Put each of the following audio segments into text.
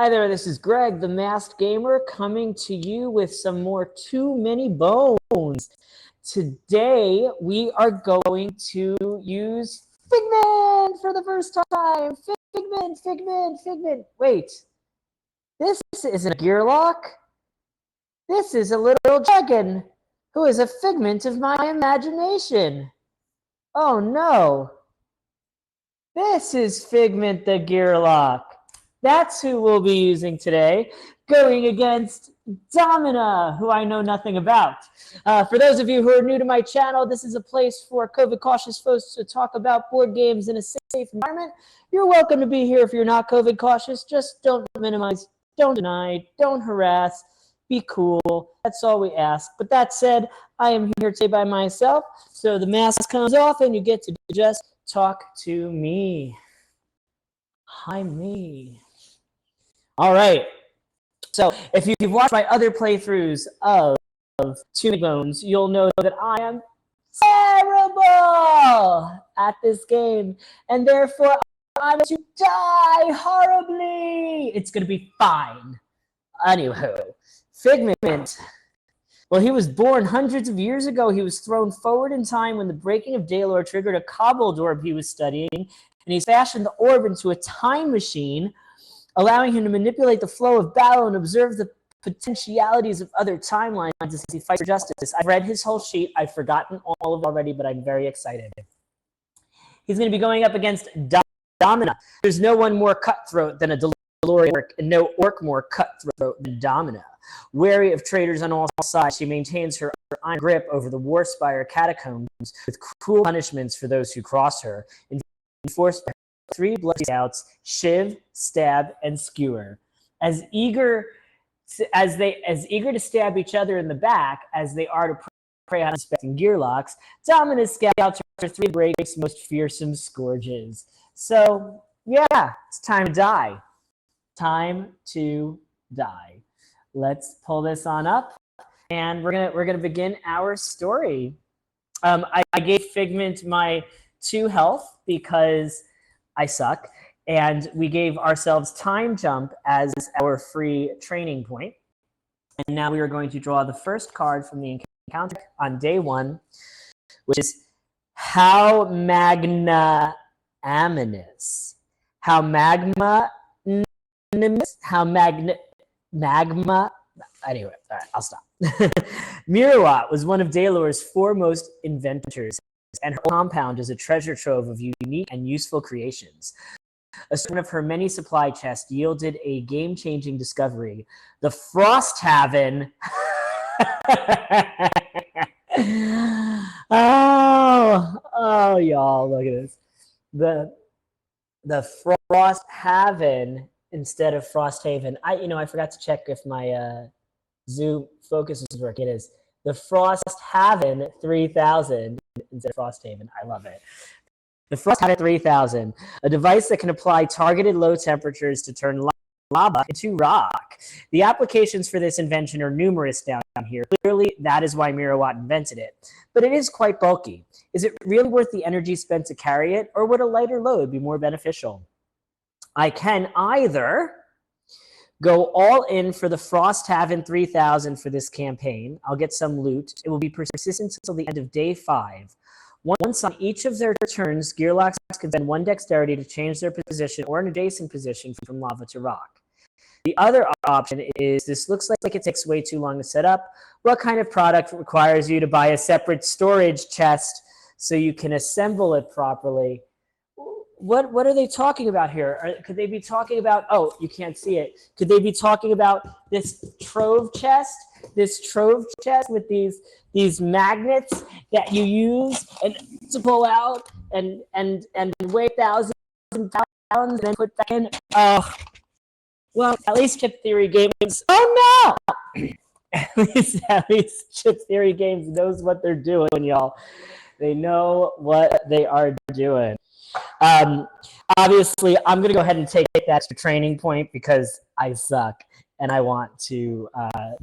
Hi there, this is Greg, the Masked Gaymer, coming to you with some more Too Many Bones. Today, we are going to use Figment for the first time. Figment. Wait, this isn't a Gearlock. This is a little dragon who is a figment of my imagination. Oh no. This is Figment the Gearlock. That's who we'll be using today, going against Domina, who I know nothing about. For those of you who are new to my channel, this is a place for COVID-cautious folks to talk about board games in a safe environment. You're welcome to be here if you're not COVID-cautious. Just don't minimize, don't deny, don't harass, be cool. That's all we ask. But that said, I am here today by myself, so the mask comes off and you get to just talk to me. Hi, me. All right, so if you've watched my other playthroughs of Too Many Bones, you'll know that I am terrible at this game, and therefore I'm going to die horribly. It's going to be fine. Anywho, Figment. Well, he was born hundreds of years ago. He was thrown forward in time when the breaking of Daylor triggered a cobbled orb he was studying, and he's fashioned the orb into a time machine, allowing him to manipulate the flow of battle and observe the potentialities of other timelines as he fights for justice. I've read his whole sheet. I've forgotten all of it already, but I'm very excited. He's going to be going up against Domina. There's no one more cutthroat than a DeLorean orc, and no orc more cutthroat than Domina. Wary of traitors on all sides, she maintains her iron grip over the Warspire catacombs with cruel punishments for those who cross her, enforced by three bloody scouts, Shiv, Stab, and Skewer. As eager to stab each other in the back as they are to prey on unsuspecting Gearlocks, Domina's scouts are three breaks most fearsome scourges. So, yeah, it's time to die. Time to die. Let's pull this on up, and we're gonna begin our story. I gave Figment my 2 health because I suck, and we gave ourselves time jump as our free training point. And now we are going to draw the first card from the encounter on day 1, which is How Magna Aminous. How magma, how magma. Anyway, all right, I'll stop. Mirawat was one of Daylor's foremost inventors, and her compound is a treasure trove of unique and useful creations. One of her many supply chests yielded a game-changing discovery: the Frosthaven. oh, y'all, look at this. The Frosthaven instead of Frosthaven. I forgot to check if my Zoom focus is working. It is the Frosthaven 3000 instead of Frosthaven. I love it. The Frosthaven 3000, a device that can apply targeted low temperatures to turn lava into rock. The applications for this invention are numerous down here. Clearly, that is why Mirawat invented it. But it is quite bulky. Is it really worth the energy spent to carry it, or would a lighter load be more beneficial? I can either go all in for the Frosthaven 3000 for this campaign. I'll get some loot. It will be persistent until the end of day 5. Once on each of their turns, Gearlocks can spend 1 dexterity to change their position or an adjacent position from lava to rock. The other option is, this looks like it takes way too long to set up. What kind of product requires you to buy a separate storage chest so you can assemble it properly? What are they talking about here? Could they be talking about, oh, you can't see it. Could they be talking about this trove chest? This trove chest with these magnets that you use and to pull out and weigh 1,000 pounds and then put back in? Oh, well, at least Chip Theory Games. Oh no! at least Chip Theory Games knows what they're doing, y'all. They know what they are doing. Obviously, I'm going to go ahead and take that extra training point because I suck and I want to I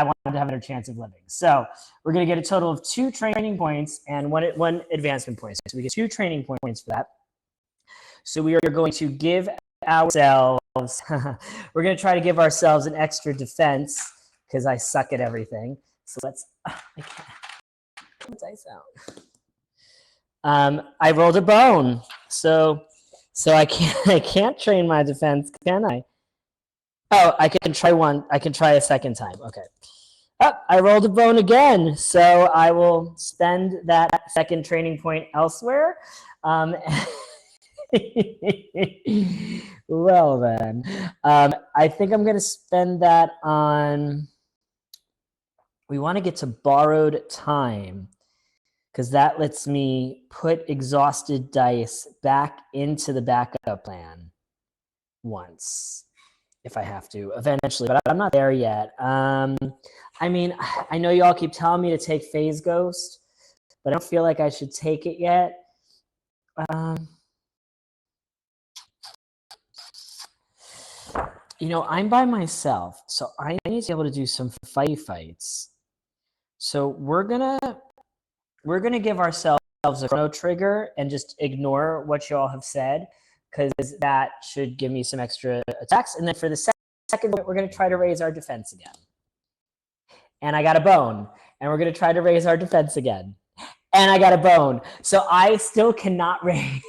want to have a better chance of living. So we're going to get a total of 2 training points and one advancement point. So we get 2 training points for that. So we are going to give ourselves we're going to try to give ourselves an extra defense because I suck at everything. So let's, I can't, what dice out? I rolled a bone. So I can't train my defense, can I? Oh, I can try one. I can try a second time. Okay. Oh, I rolled a bone again. So I will spend that second training point elsewhere. Well then, I think I'm going to spend that on, we want to get to borrowed time because that lets me put exhausted dice back into the backup plan once, if I have to, eventually, but I'm not there yet. I mean, I know you all keep telling me to take Phase Ghost, but I don't feel like I should take it yet. You know, I'm by myself, so I need to be able to do some fights. So we're gonna give ourselves a chrono trigger and just ignore what you all have said, because that should give me some extra attacks. And then for the second point, we're gonna try to raise our defense again. And I got a bone, and we're gonna try to raise our defense again. And I got a bone, so I still cannot raise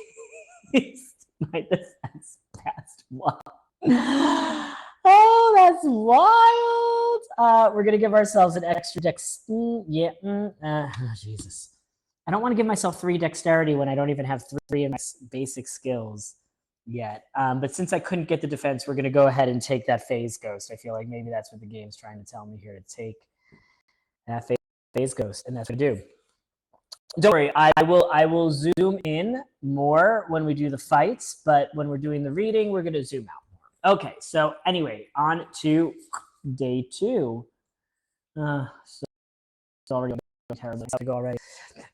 my defense past 1. Oh, that's wild. We're going to give ourselves an extra Jesus. I don't want to give myself 3 dexterity when I don't even have 3 of my basic skills yet. But since I couldn't get the defense, we're going to go ahead and take that Phase Ghost. I feel like maybe that's what the game's trying to tell me here, to take that Phase Ghost, and that's what I do. Don't worry, I will zoom in more when we do the fights, but when we're doing the reading, we're going to zoom out more. Okay, so anyway, on to day 2. So it's already going terribly. It's going to go already.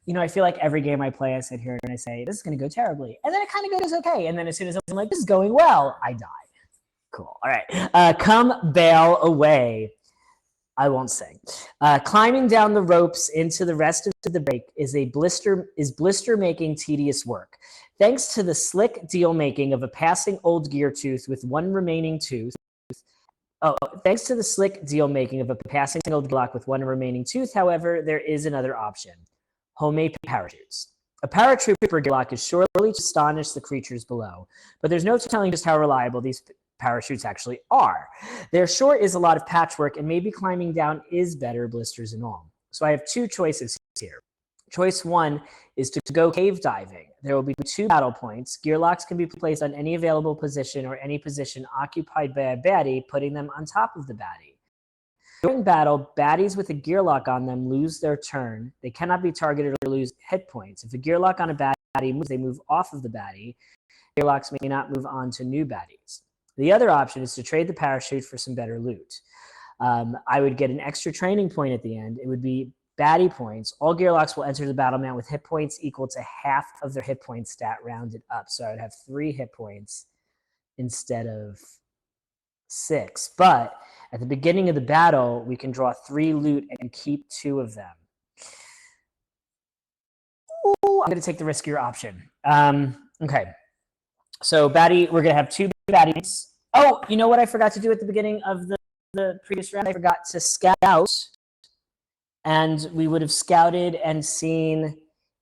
You know, I feel like every game I play, I sit here and I say, this is going to go terribly. And then it kind of goes okay. And then as soon as I'm like, this is going well, I die. Cool. All right. Come bail away. I won't sing. Climbing down the ropes into the rest of the break is blister making tedious work. Thanks to the slick deal making of a passing old gear tooth with one remaining tooth. Thanks to the slick deal making of a passing old block with one remaining tooth, however, there is another option: homemade parachutes. A paratrooper block is surely to astonish the creatures below, but there's no telling just how reliable these parachutes actually are. There sure is a lot of patchwork, and maybe climbing down is better, blisters and all. So I have 2 choices here. Choice 1 is to go cave diving. There will be 2 battle points. Gear locks can be placed on any available position or any position occupied by a baddie, putting them on top of the baddie. During battle, baddies with a gear lock on them lose their turn. They cannot be targeted or lose hit points. If a gear lock on a baddie moves, they move off of the baddie. Gear locks may not move on to new baddies. The other option is to trade the parachute for some better loot. I would get an extra training point at the end. It would be baddie points. All gear locks will enter the battle mat with hit points equal to half of their hit point stat rounded up. So I would have 3 hit points instead of 6. But at the beginning of the battle, we can draw 3 loot and keep 2 of them. Ooh, I'm going to take the riskier option. Okay. So baddie, we're going to have 2 baddies. Oh, you know what I forgot to do at the beginning of the previous round? I forgot to scout. And we would have scouted and seen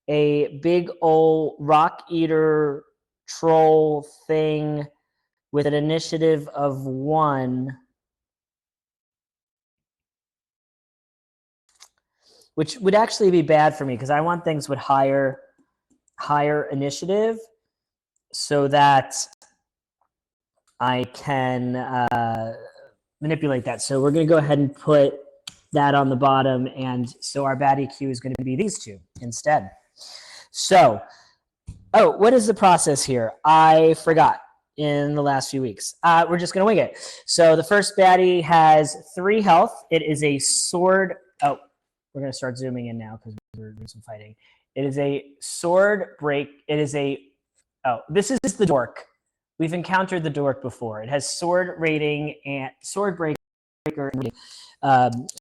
a big old rock eater troll thing with an initiative of 1, which would actually be bad for me because I want things with higher initiative so that I can manipulate that. So we're going to go ahead and put that on the bottom, and so our baddie queue is going to be these 2 instead. So, what is the process here? I forgot in the last few weeks. We're just going to wing it. So the first baddie has 3 health. It is a sword. Oh, we're going to start zooming in now because we're doing some fighting. It is a sword break. It is a, this is the dork. We've encountered the dork before. It has sword rating and sword breaker.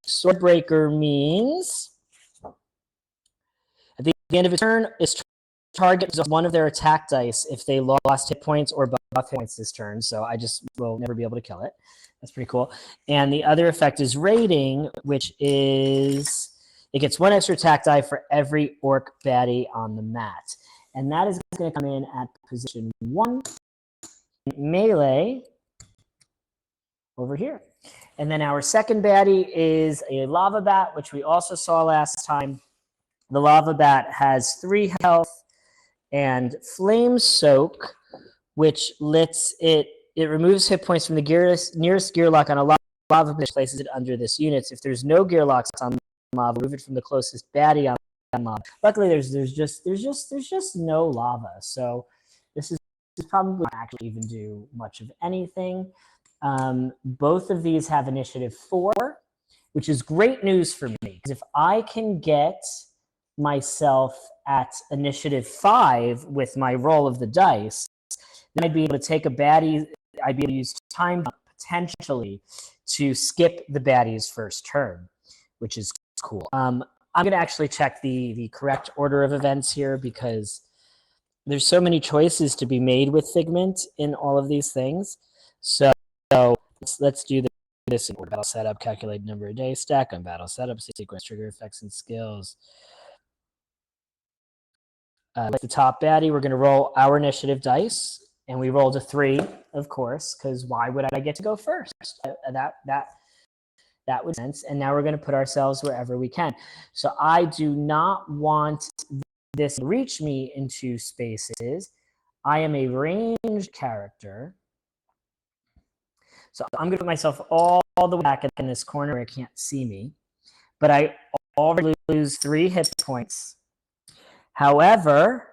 Sword breaker means at the end of its turn, its target one of their attack dice if they lost hit points or buff hit points this turn. So I just will never be able to kill it. That's pretty cool. And the other effect is raiding, which is it gets 1 extra attack die for every orc baddie on the mat. And that is going to come in at position 1, melee, over here. And then our second baddie is a lava bat, which we also saw last time. The lava bat has 3 health and flame soak, which lets it removes hit points from the nearest gear lock on a lava, which places it under this unit. So if there's no gear locks on lava, remove it from the closest baddie on lava. Luckily, there's just no lava, so this is probably not actually even do much of anything. Both of these have initiative 4, which is great news for me, because if I can get myself at initiative 5 with my roll of the dice, then I'd be able to take a baddie. I'd be able to use time jump potentially to skip the baddie's first turn, which is cool. I'm going to actually check the correct order of events here, because there's so many choices to be made with Figment in all of these things. So let's do this in order. Battle setup, calculate number of days, stack on battle setup, sequence, trigger effects and skills. With the top baddie, we're going to roll our initiative dice, and we rolled a 3, of course, because why would I get to go first? That would make sense. And now we're going to put ourselves wherever we can. So I do not want this to reach me into spaces. I am a ranged character. So I'm going to put myself all the way back in this corner where it can't see me. But I already lose 3 hit points. However,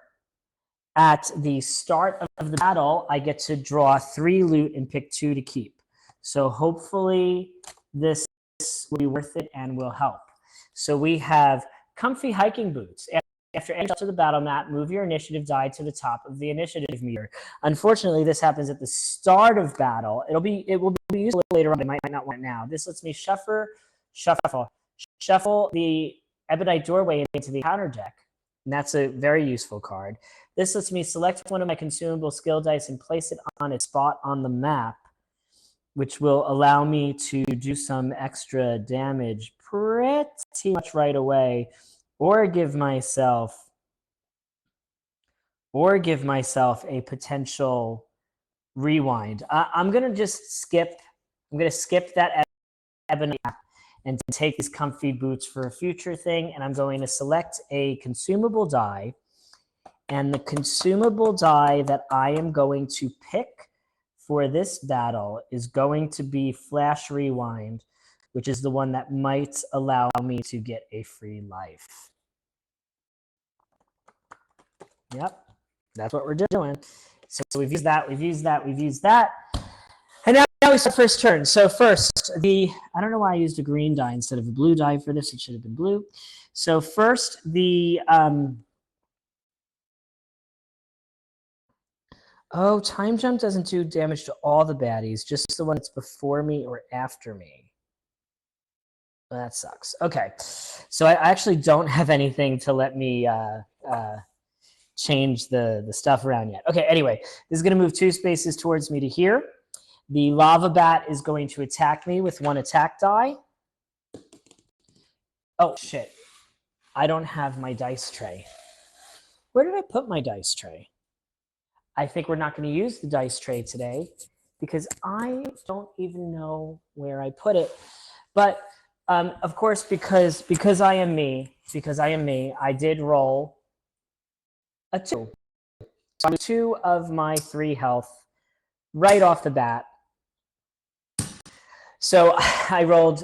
at the start of the battle, I get to draw 3 loot and pick 2 to keep. So hopefully this will be worth it and will help. So we have comfy hiking boots. After entering to the battle mat, move your initiative die to the top of the initiative meter. Unfortunately, this happens at the start of battle. It will be useful later on. I might not want it now. This lets me shuffle the Ebonite doorway into the counter deck. And that's a very useful card. This lets me select one of my consumable skill dice and place it on its spot on the map, which will allow me to do some extra damage pretty much right away, or give myself a potential rewind. I'm going to just skip. I'm going to skip that Ebony map and take these comfy boots for a future thing, and I'm going to select a consumable die. And the consumable die that I am going to pick for this battle is going to be Flash Rewind, which is the one that might allow me to get a free life. Yep, that's what we're doing. So we've used that, we've used that, we've used that. And now we start first turn. So first, I don't know why I used a green die instead of a blue die for this. It should have been blue. So first, oh, time jump doesn't do damage to all the baddies, just the one that's before me or after me. Well, that sucks. Okay, so I actually don't have anything to let me change the stuff around yet. Okay, anyway, this is going to move 2 spaces towards me to here. The lava bat is going to attack me with 1 attack die. Oh, shit. I don't have my dice tray. Where did I put my dice tray? I think we're not going to use the dice tray today because I don't even know where I put it. But, of course, because I am me, I did roll a 2. So 2 of my 3 health right off the bat. So I rolled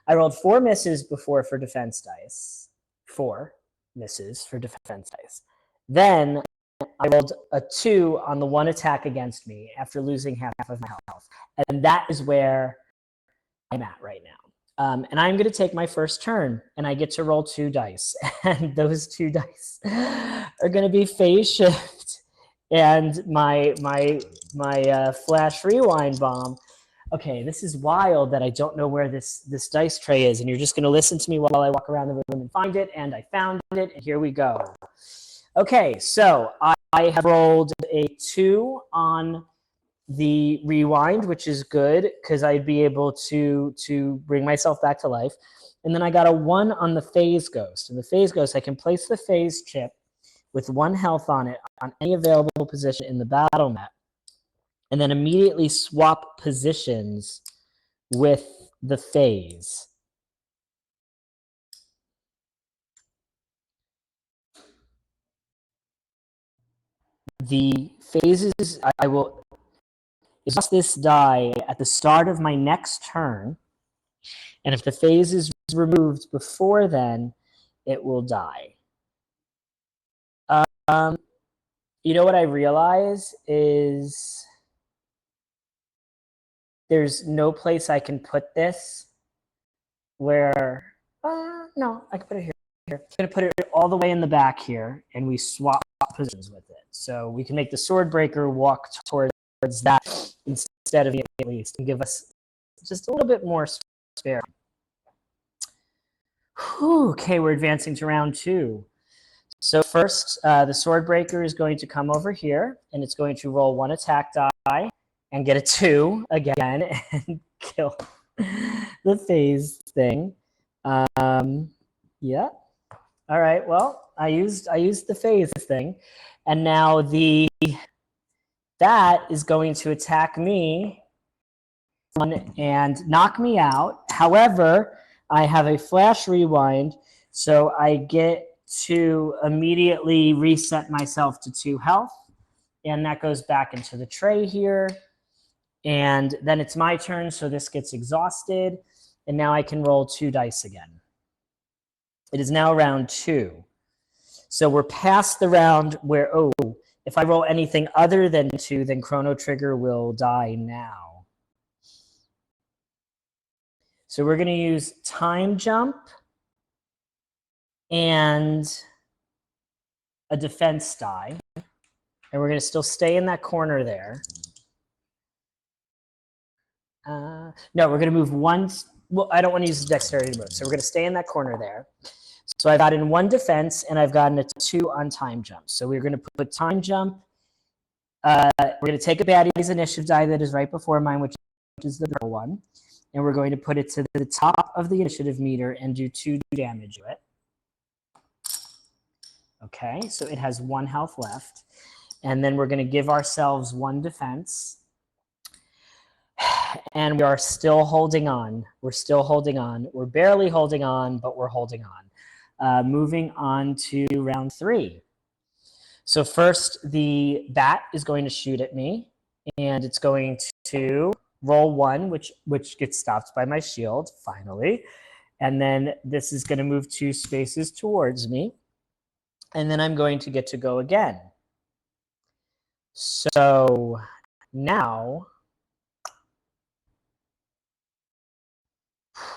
4 misses before for defense dice. 4 misses for defense dice. Then I rolled a 2 on the 1 attack against me after losing half of my health. And that is where I'm at right now. And I'm going to take my first turn, and I get to roll 2 dice. And those 2 dice are going to be phase shift and my flash rewind bomb. Okay, this is wild that I don't know where this dice tray is, and you're just going to listen to me while I walk around the room and find it, and I found it, and here we go. Okay, so I have rolled a 2 on the rewind, which is good because I'd be able to bring myself back to life. And then I got a 1 on the phase ghost. And the phase ghost, I can place the phase chip with 1 health on it on any available position in the battle map, and then immediately swap positions with the phase. The phases, I will exhaust this die at the start of my next turn, and if the phase is removed before then, it will die. You know what I realize is there's no place I can put this where, no, I can put it here. I'm going to put it all the way in the back here, and we swap positions with it. So we can make the sword breaker walk towards that instead of at least, and give us just a little bit more spare. Whew, okay, we're advancing to round 2. So first, the sword breaker is going to come over here, and it's going to roll 1 attack die and get a 2 again and kill the phase thing. Yeah. All right. Well, I used the phase thing, and now that is going to attack me and knock me out. However, I have a flash rewind, so I get to immediately reset myself to 2 health, and that goes back into the tray here. And then it's my turn, so this gets exhausted, and now I can roll 2 dice again. It is now round 2. So we're past the round where, if I roll anything other than 2, then Chrono Trigger will die now. So we're going to use Time Jump and a defense die. And we're going to still stay in that corner there. No, we're going to move 1. Well, I don't want to use the dexterity move, so we're going to stay in that corner there. So I've gotten 1 defense, and I've gotten a 2 on time jump. So we're going to put time jump. We're going to take a baddie's initiative die that is right before mine, which is the purple one. And we're going to put it to the top of the initiative meter and do 2 damage to it. Okay, so it has 1 health left. And then we're going to give ourselves 1 defense. And we are still holding on. We're still holding on. We're barely holding on, but we're holding on. Moving on to round 3. So first, the bat is going to shoot at me, and it's going to roll 1, which gets stopped by my shield, finally. And then this is going to move 2 spaces towards me, and then I'm going to get to go again. So now,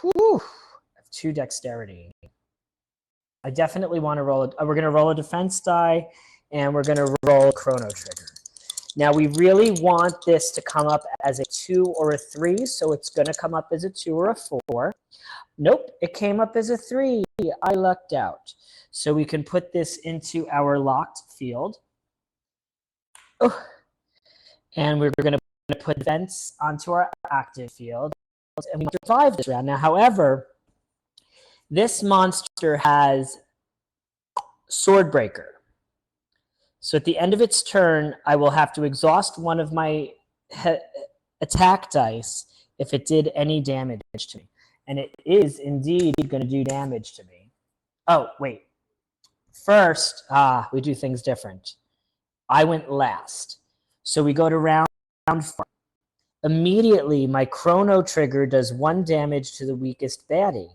whew, I have 2 dexterity. I definitely want to roll we're going to roll a defense die, and we're going to roll a Chrono Trigger. Now, we really want this to come up as a 2 or a 3, so it's going to come up as a 2 or a 4. Nope, it came up as a 3. I lucked out. So we can put this into our locked field. Oh. And we're going to put defense onto our active field, and we survive this round. Now, however, this monster has Swordbreaker. So at the end of its turn, I will have to exhaust one of my attack dice if it did any damage to me. And it is indeed going to do damage to me. Oh, wait. First, we do things different. I went last. So we go to round 4. Immediately, my Chrono Trigger does 1 damage to the weakest baddie.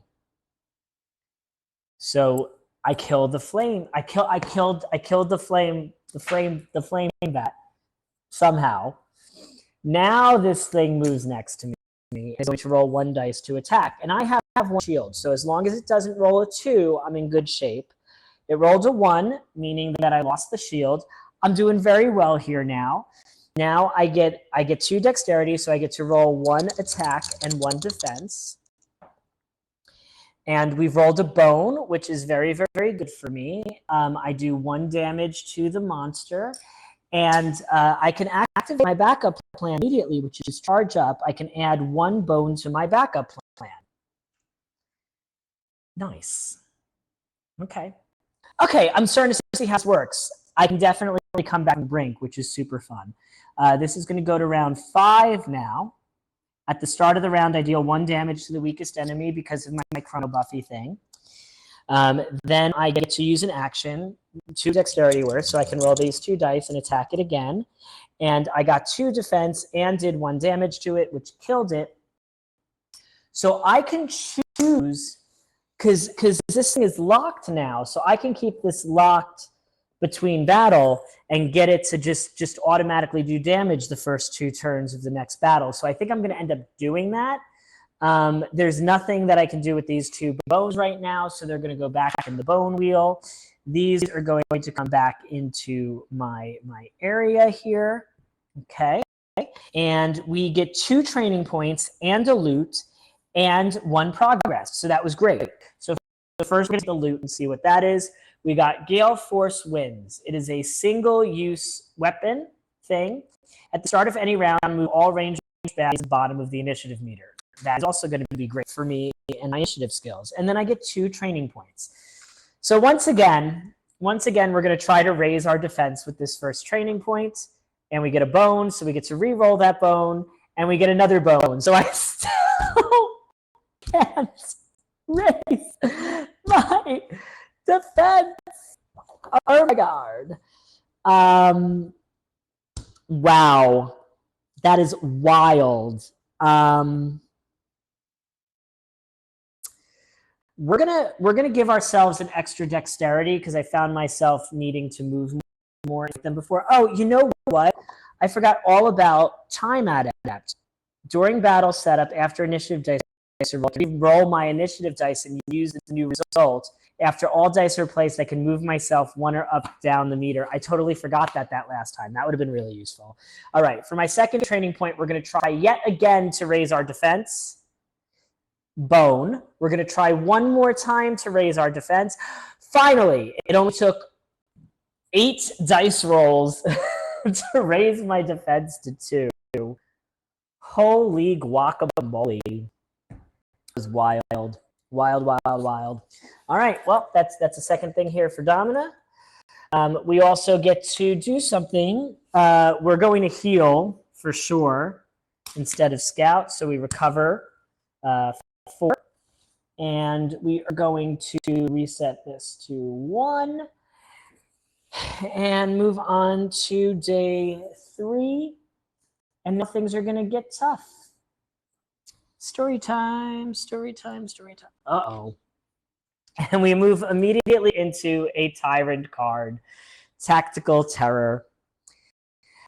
So I killed the flame. I killed the flame bat somehow. Now this thing moves next to me. It's going to roll 1 dice to attack, and I have 1 shield. So as long as it doesn't roll a 2, I'm in good shape. It rolled a 1, meaning that I lost the shield. I'm doing very well here now. Now I get 2 dexterity, so I get to roll 1 attack and 1 defense. And we've rolled a bone, which is very, very, very good for me. I do 1 damage to the monster. And I can activate my backup plan immediately, which is charge up. I can add 1 bone to my backup plan. Nice. Okay. Okay, I'm starting to see how this works. I can definitely come back and brink, which is super fun. This is going to go to round 5 now. At the start of the round, I deal 1 damage to the weakest enemy because of my chrono buffy thing. Then I get to use an action, 2 dexterity worth, so I can roll these 2 dice and attack it again. And I got 2 defense and did 1 damage to it, which killed it. So I can choose, because this thing is locked now, so I can keep this locked between battle and get it to just automatically do damage the first 2 turns of the next battle. So I think I'm going to end up doing that. There's nothing that I can do with these 2 bones right now, so they're going to go back in the bone wheel. These are going to come back into my area here. Okay. And we get 2 training points and a loot and 1 progress. So that was great. So first we're going to get the loot and see what that is. We got Gale Force Winds. It is a single-use weapon thing. At the start of any round, move all ranged baddies to the bottom of the initiative meter. That is also going to be great for me and my initiative skills. And then I get 2 training points. So once again, we're going to try to raise our defense with this first training point. And we get a bone, so we get to re-roll that bone. And we get another bone. So I still can't raise my defense. Oh my god. Wow. That is wild. We're gonna give ourselves an extra dexterity because I found myself needing to move more than before. Oh, you know what? I forgot all about time adapt. During battle setup, after initiative dice are rolled, I roll my initiative dice and use the new result. After all dice are placed, I can move myself 1 or up, down the meter. I totally forgot that last time. That would have been really useful. All right, for my second training point, we're going to try yet again to raise our defense. Bone. We're going to try 1 more time to raise our defense. Finally, it only took 8 dice rolls to raise my defense to 2. Holy guacamole. It was wild. Wild, wild, wild. All right, well, that's the second thing here for Domina. We also get to do something. We're going to heal for sure instead of scout, so we recover 4. And we are going to reset this to 1 and move on to day 3. And now things are going to get tough. Story time, story time, story time. Uh-oh. And we move immediately into a tyrant card, Tactical Terror.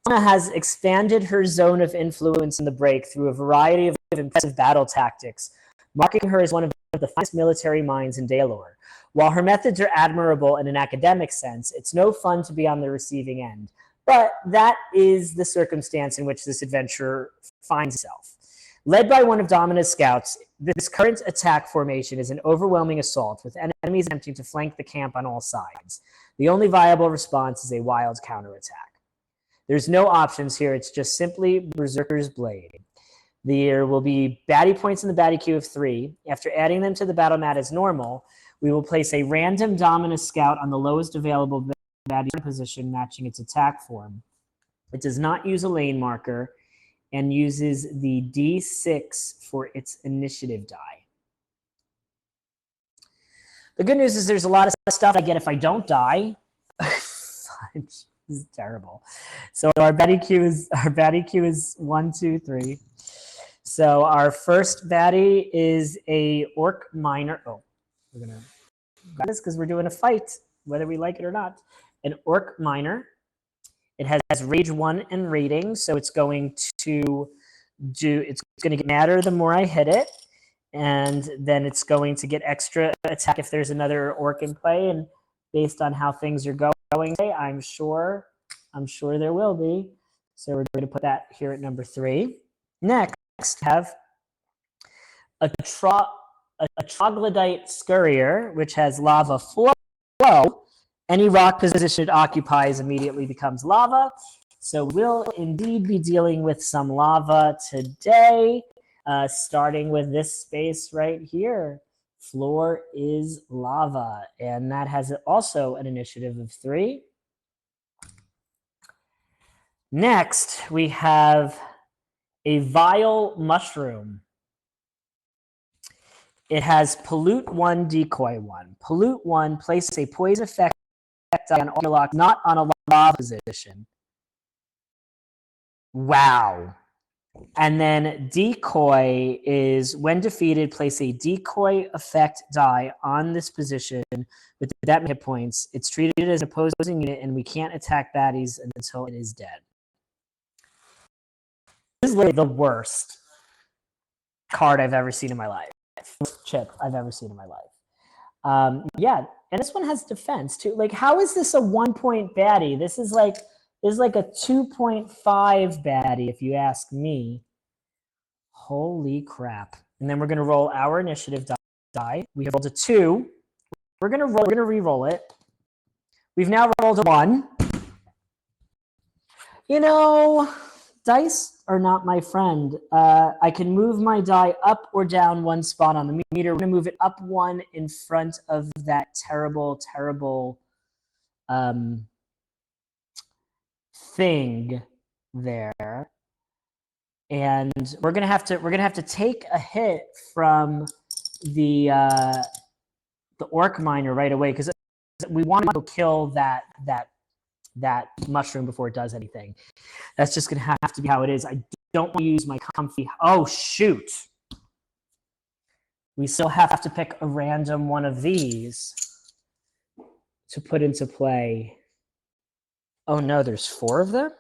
Anna has expanded her zone of influence in the break through a variety of impressive battle tactics, marking her as one of the finest military minds in Daelor. While her methods are admirable in an academic sense, it's no fun to be on the receiving end. But that is the circumstance in which this adventurer finds itself. Led by one of Domina's scouts, this current attack formation is an overwhelming assault, with enemies attempting to flank the camp on all sides. The only viable response is a wild counterattack. There's no options here, it's just simply Berserker's Blade. There will be baddie points in the baddie queue of 3. After adding them to the battle mat as normal, we will place a random Domina scout on the lowest available baddie position matching its attack form. It does not use a lane marker and uses the D6 for its initiative die. The good news is there's a lot of stuff I get if I don't die. This is terrible. So our baddie queue is 1, 2, 3. So our first baddie is a orc miner. Oh, we're gonna got this because we're doing a fight, whether we like it or not. An orc miner. It has rage 1 and rating, so it's going to get madder the more I hit it, and then it's going to get extra attack if there's another orc in play. And based on how things are going, I'm sure there will be. So we're going to put that here at number 3. Next, have a a troglodyte scurrier, which has lava flow. Any rock position it occupies immediately becomes lava. So we'll indeed be dealing with some lava today, starting with this space right here. Floor is lava, and that has also an initiative of 3. Next, we have a vile mushroom. It has pollute 1, decoy 1. Pollute 1, place a poison effect on all your locks, not on a lava position. Wow. And then decoy is, when defeated, place a decoy effect die on this position with that many hit points. It's treated as an opposing unit, and we can't attack baddies until it is dead. This is literally the worst card I've ever seen in my life. Chip I've ever seen in my life. Yeah, and this one has defense too. Like, how is this a 1-point baddie? This is like a 2.5 baddie, if you ask me. Holy crap! And then we're gonna roll our initiative die. We have rolled a 2. We're gonna re-roll it. We've now rolled a 1. You know, dice are not my friend. I can move my die up or down 1 spot on the meter. We're going to move it up 1 in front of that terrible, terrible thing there. And we're gonna have to take a hit from the orc miner right away, because we want to kill that mushroom before it does anything. That's just gonna have to be how it is. I don't want to use my comfy. Oh shoot! We still have to pick a random one of these to put into play. Oh no, there's 4 of them?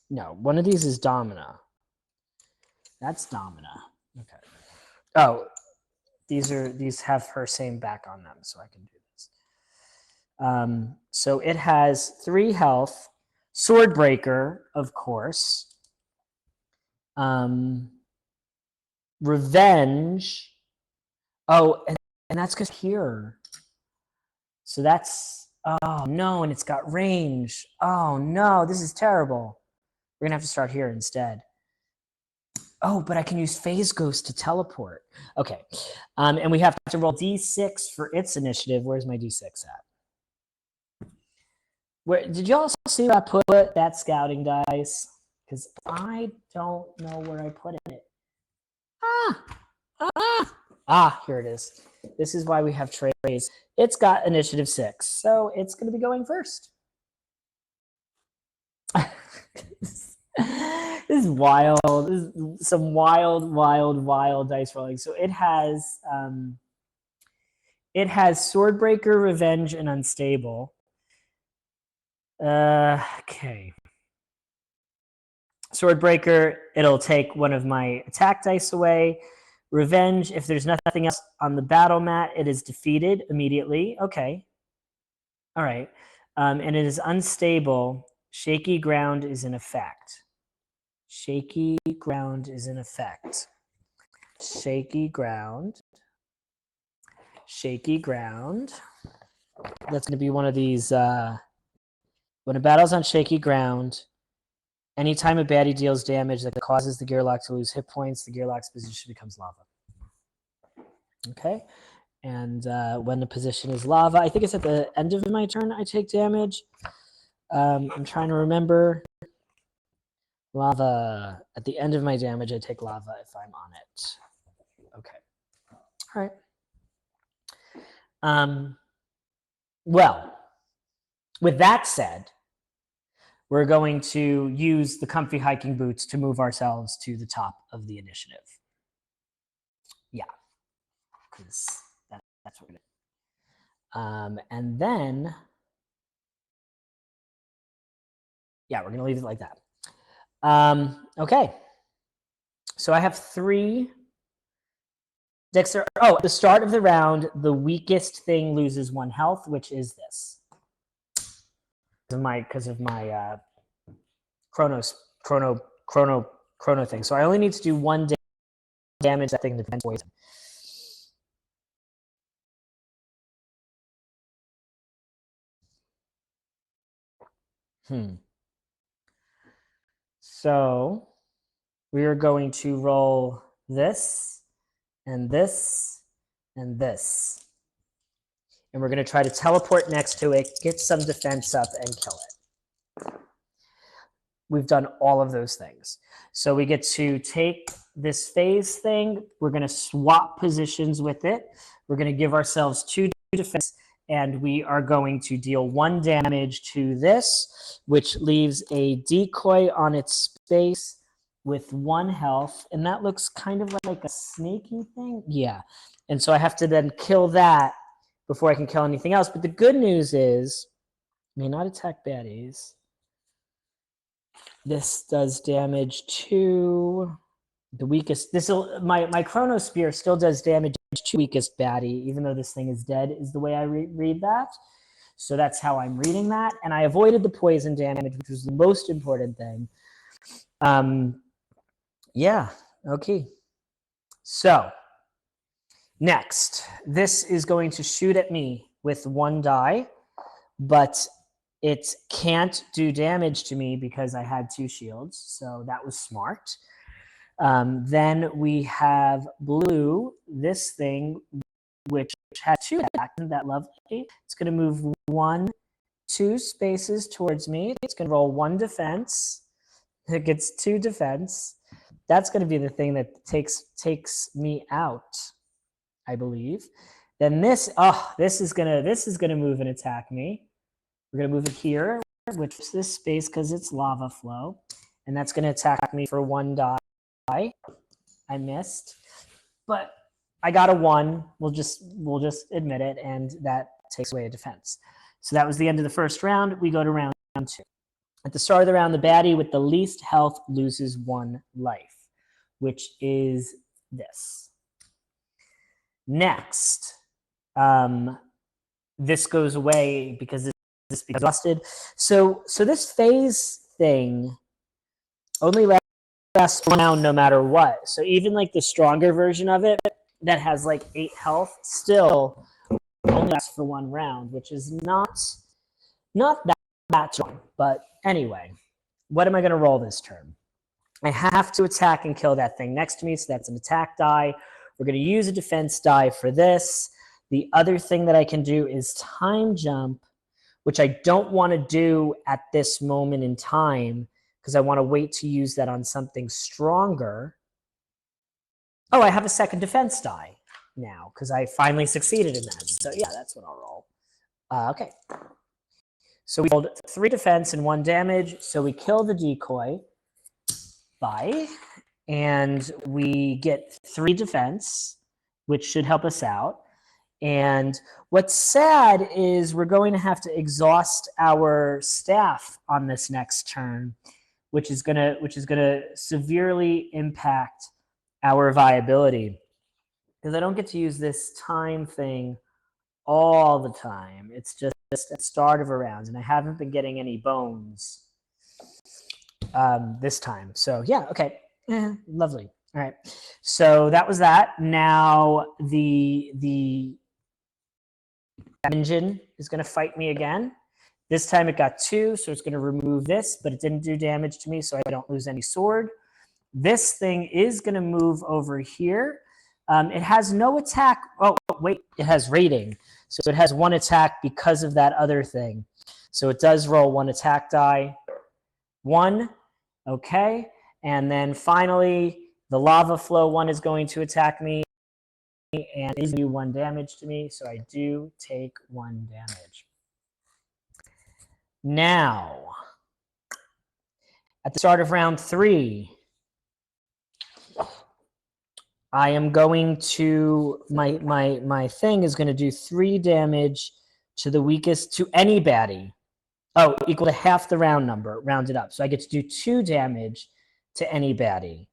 No, one of these is Domina. That's Domina. Okay. Oh, these have her same back on them, so I can do this. So it has 3 health, Swordbreaker, of course. Revenge. Oh, and that's because here. So that's, oh no, and it's got range. Oh no, this is terrible. We're gonna have to start here instead. Oh, but I can use Phase Ghost to teleport. Okay, and we have to roll D6 for its initiative. Where's my D6 at? Where did y'all see where I put that scouting dice? Because I don't know where I put it. Here it is. This is why we have trays. It's got initiative 6, so it's going to be going first. This is wild. This is some wild dice rolling. So it has Swordbreaker, Revenge, and Unstable. Okay. Swordbreaker, it'll take one of my attack dice away. Revenge, if there's nothing else on the battle mat, it is defeated immediately. Okay. All right. And it is Unstable. Shaky ground is in effect. Shaky ground is in effect. Shaky ground. Shaky ground. That's going to be one of these. When a battle's on shaky ground, anytime a baddie deals damage that causes the Gearlock to lose hit points, the Gearlock's position becomes lava. Okay. And when the position is lava, I think it's at the end of my turn I take damage. I'm trying to remember. Lava. At the end of my damage, I take lava if I'm on it. Okay. All right. Well, with that said, we're going to use the comfy hiking boots to move ourselves to the top of the initiative. Yeah. Because that's what we're going to do. And then, yeah, we're going to leave it like that. Okay. So I have 3 Dexter. Oh, at the start of the round, the weakest thing loses 1 health, which is this. Because of my chrono thing. So I only need to do 1 damage that thing to prevent poison. So we are going to roll this and this and this. And we're going to try to teleport next to it, get some defense up, and kill it. We've done all of those things. So we get to take this phase thing. We're going to swap positions with it. We're going to give ourselves 2 defense, and we are going to deal 1 damage to this, which leaves a decoy on its space with 1 health. And that looks kind of like a snaky thing. Yeah. And so I have to then kill that before I can kill anything else. But the good news is, may not attack baddies. This does damage to the weakest. My Chronospear still does damage to weakest baddie, even though this thing is dead, is the way I read that. So that's how I'm reading that. And I avoided the poison damage, which was the most important thing. Yeah, okay. So next, this is going to shoot at me with 1 die, but it can't do damage to me because I had 2 shields, so that was smart. Then we have blue, this thing, which has 2 attacks. Isn't that lovely? It's going to move 2 spaces towards me. It's going to roll 1 defense. It gets 2 defense. That's going to be the thing that takes me out, I believe. Then this is gonna move and attack me. We're gonna move it here, which is this space because it's lava flow, and that's gonna attack me for 1 die. I missed, but I got a 1. We'll just admit it, and that takes away a defense. So that was the end of the first round. We go to round 2. At the start of the round, the baddie with the least health loses 1 life, which is this. Next, this goes away because this becomes busted. So this phase thing only lasts 1 round no matter what. So even like the stronger version of it that has like 8 health still only lasts for 1 round, which is not that strong. But anyway, what am I going to roll this turn? I have to attack and kill that thing next to me, so that's an attack die. We're going to use a defense die for this. The other thing that I can do is time jump, which I don't want to do at this moment in time because I want to wait to use that on something stronger. Oh, I have a second defense die now because I finally succeeded in that. So yeah, that's what I'll roll. Okay. So we rolled 3 defense and 1 damage. So we kill the decoy. Bye. And we get 3 defense, which should help us out. And what's sad is we're going to have to exhaust our staff on this next turn, which is gonna severely impact our viability. Because I don't get to use this time thing all the time. It's just at the start of a round, and I haven't been getting any bones this time. So yeah, okay. Lovely. All right. So that was that. Now the engine is going to fight me again. This time it got 2, so it's going to remove this, but it didn't do damage to me, so I don't lose any sword. This thing is going to move over here. It has no attack. Oh, wait, it has rating. So it has 1 attack because of that other thing. So it does roll 1 attack die. 1. Okay. And then finally, the lava flow one is going to attack me and is do 1 damage to me. So I do take 1 damage. Now, at the start of round 3, I am going to, my thing is going to do 3 damage to the weakest, to any baddie. Oh, equal to half the round number, rounded up. So I get to do 2 damage to any baddie.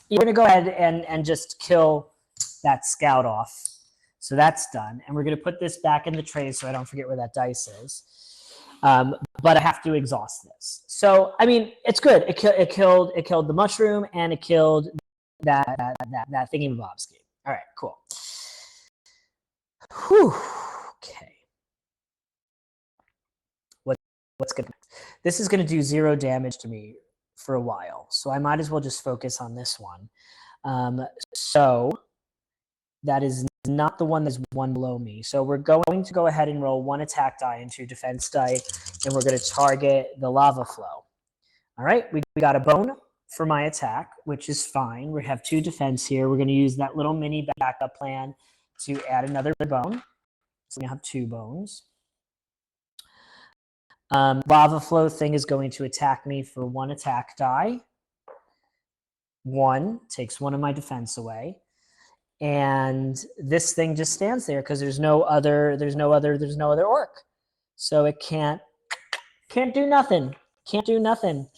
You're going to go ahead and just kill that scout off. So that's done. And we're going to put this back in the tray so I don't forget where that dice is. But I have to exhaust this. So, I mean, it's good. It killed the mushroom and it killed that thingy-mabob's game. All right, cool. Whew. Okay. What's good? This is going to do 0 damage to me for a while, so I might as well just focus on this one. So that is not the one that's one below me. So we're going to go ahead and roll 1 attack die and 2 defense die, and we're going to target the lava flow. All right, we got a bone for my attack, which is fine. We have 2 defense here. We're going to use that little mini backup plan to add another bone. So we have 2 bones. Lava flow thing is going to attack me for 1 attack die. 1 takes 1 of my defense away. And this thing just stands there because there's no other orc. So it can't do nothing. Can't do nothing.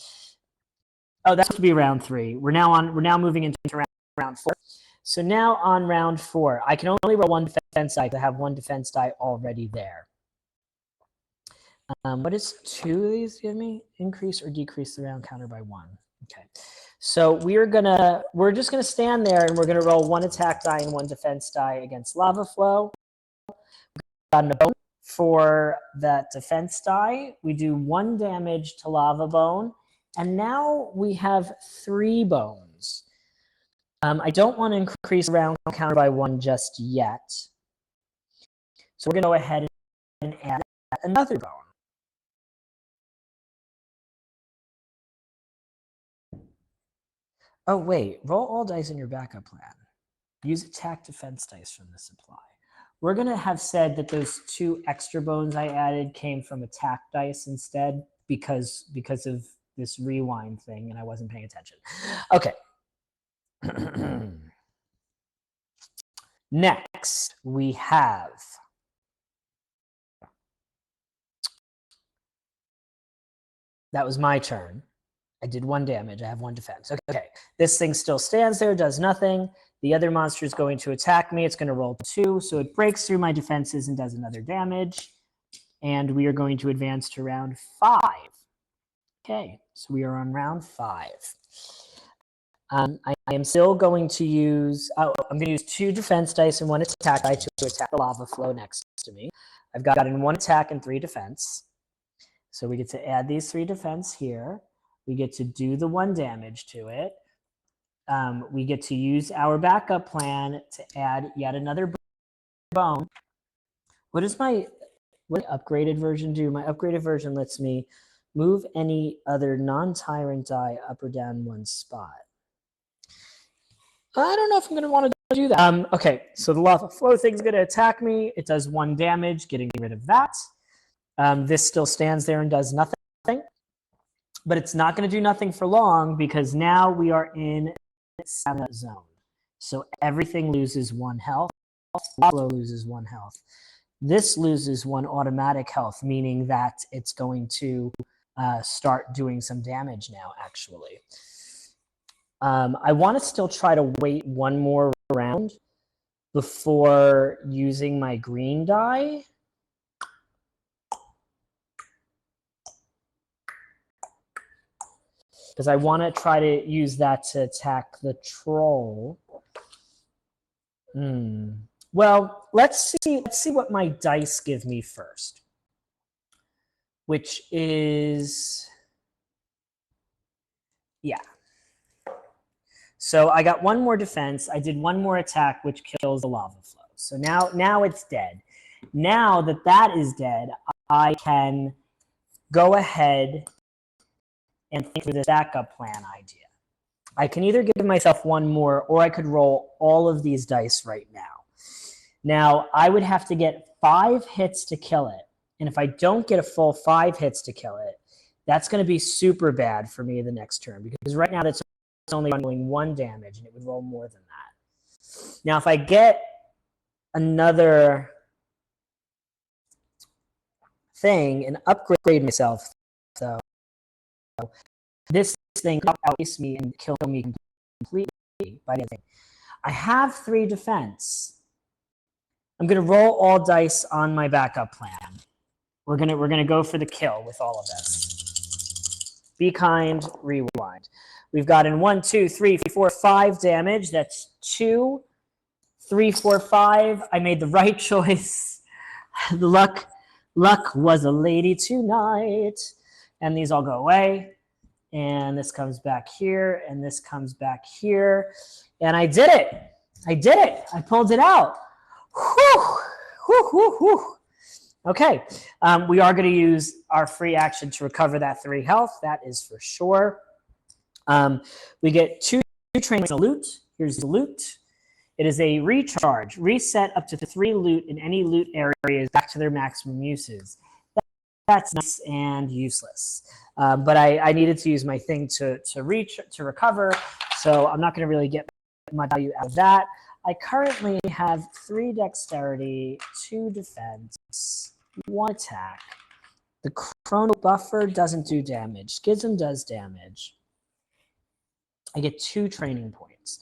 Oh, that's supposed to be round 3. We're now moving into round 4. So now on round 4, I can only roll 1 defense die. I have 1 defense die already there. What does 2 of these give me? Increase or decrease the round counter by 1. Okay. So we're just gonna stand there and we're gonna roll 1 attack die and 1 defense die against lava flow. Got a bone for that defense die. We do 1 damage to lava bone, and now we have 3 bones. I don't want to increase round counter by 1 just yet. So we're gonna go ahead and add another bone. Oh, wait, roll all dice in your backup plan. Use attack defense dice from the supply. We're going to have said that those 2 extra bones I added came from attack dice instead because of this rewind thing, and I wasn't paying attention. Okay. Next, we have that was my turn. I did 1 damage. I have 1 defense. Okay, this thing still stands there, does nothing. The other monster is going to attack me. It's going to roll 2, so it breaks through my defenses and does another damage. And we are going to advance to round 5. Okay, so we are on round 5. I am still going to use, I'm going to use 2 defense dice and 1 attack die to attack the lava flow next to me. I've got in 1 attack and 3 defense. So we get to add these 3 defense here. We get to do the 1 damage to it. We get to use our backup plan to add yet another bone. What does my upgraded version do? My upgraded version lets me move any other non-tyrant die up or down 1 spot. I don't know if I'm going to want to do that. Okay, so the lava flow thing is going to attack me. It does 1 damage, getting rid of that. This still stands there and does nothing. But it's not going to do nothing for long because now we are in stamina zone. So everything loses 1 health. Lava loses 1 health. This loses 1 automatic health, meaning that it's going to start doing some damage now, actually. I want to still try to wait 1 more round before using my green die. Because I want to try to use that to attack the troll. Well, let's see what my dice give me first. Which is, yeah. So I got 1 more defense. I did 1 more attack, which kills the lava flow. So now it's dead. Now that is dead, I can go ahead and think through this backup plan idea. I can either give myself 1 more, or I could roll all of these dice right now. Now, I would have to get 5 hits to kill it. And if I don't get a full 5 hits to kill it, that's going to be super bad for me the next turn. Because right now, that's only rolling 1 damage, and it would roll more than that. Now, if I get another thing and upgrade myself, so this thing could outpace me and kill me completely by the end. I have 3 defense. I'm going to roll all dice on my backup plan. We're gonna go for the kill with all of this. Be kind, rewind. We've gotten 1, 2, 3, 4, 5 damage. That's 2, 3, 4, 5. I made the right choice. The luck was a lady tonight. And these all go away. And this comes back here, and this comes back here. And I did it. I pulled it out. Whew, whew, whew, whew. Okay, we are going to use our free action to recover that 3 health. That is for sure. We get 2 training loot. Here's the loot. It is a recharge. Reset up to 3 loot in any loot areas back to their maximum uses. That's nice and useless. But I needed to use my thing to recover, so I'm not going to really get much value out of that. I currently have 3 dexterity, 2 defense, 1 attack. The chrono buffer doesn't do damage. Schism does damage. I get 2 training points.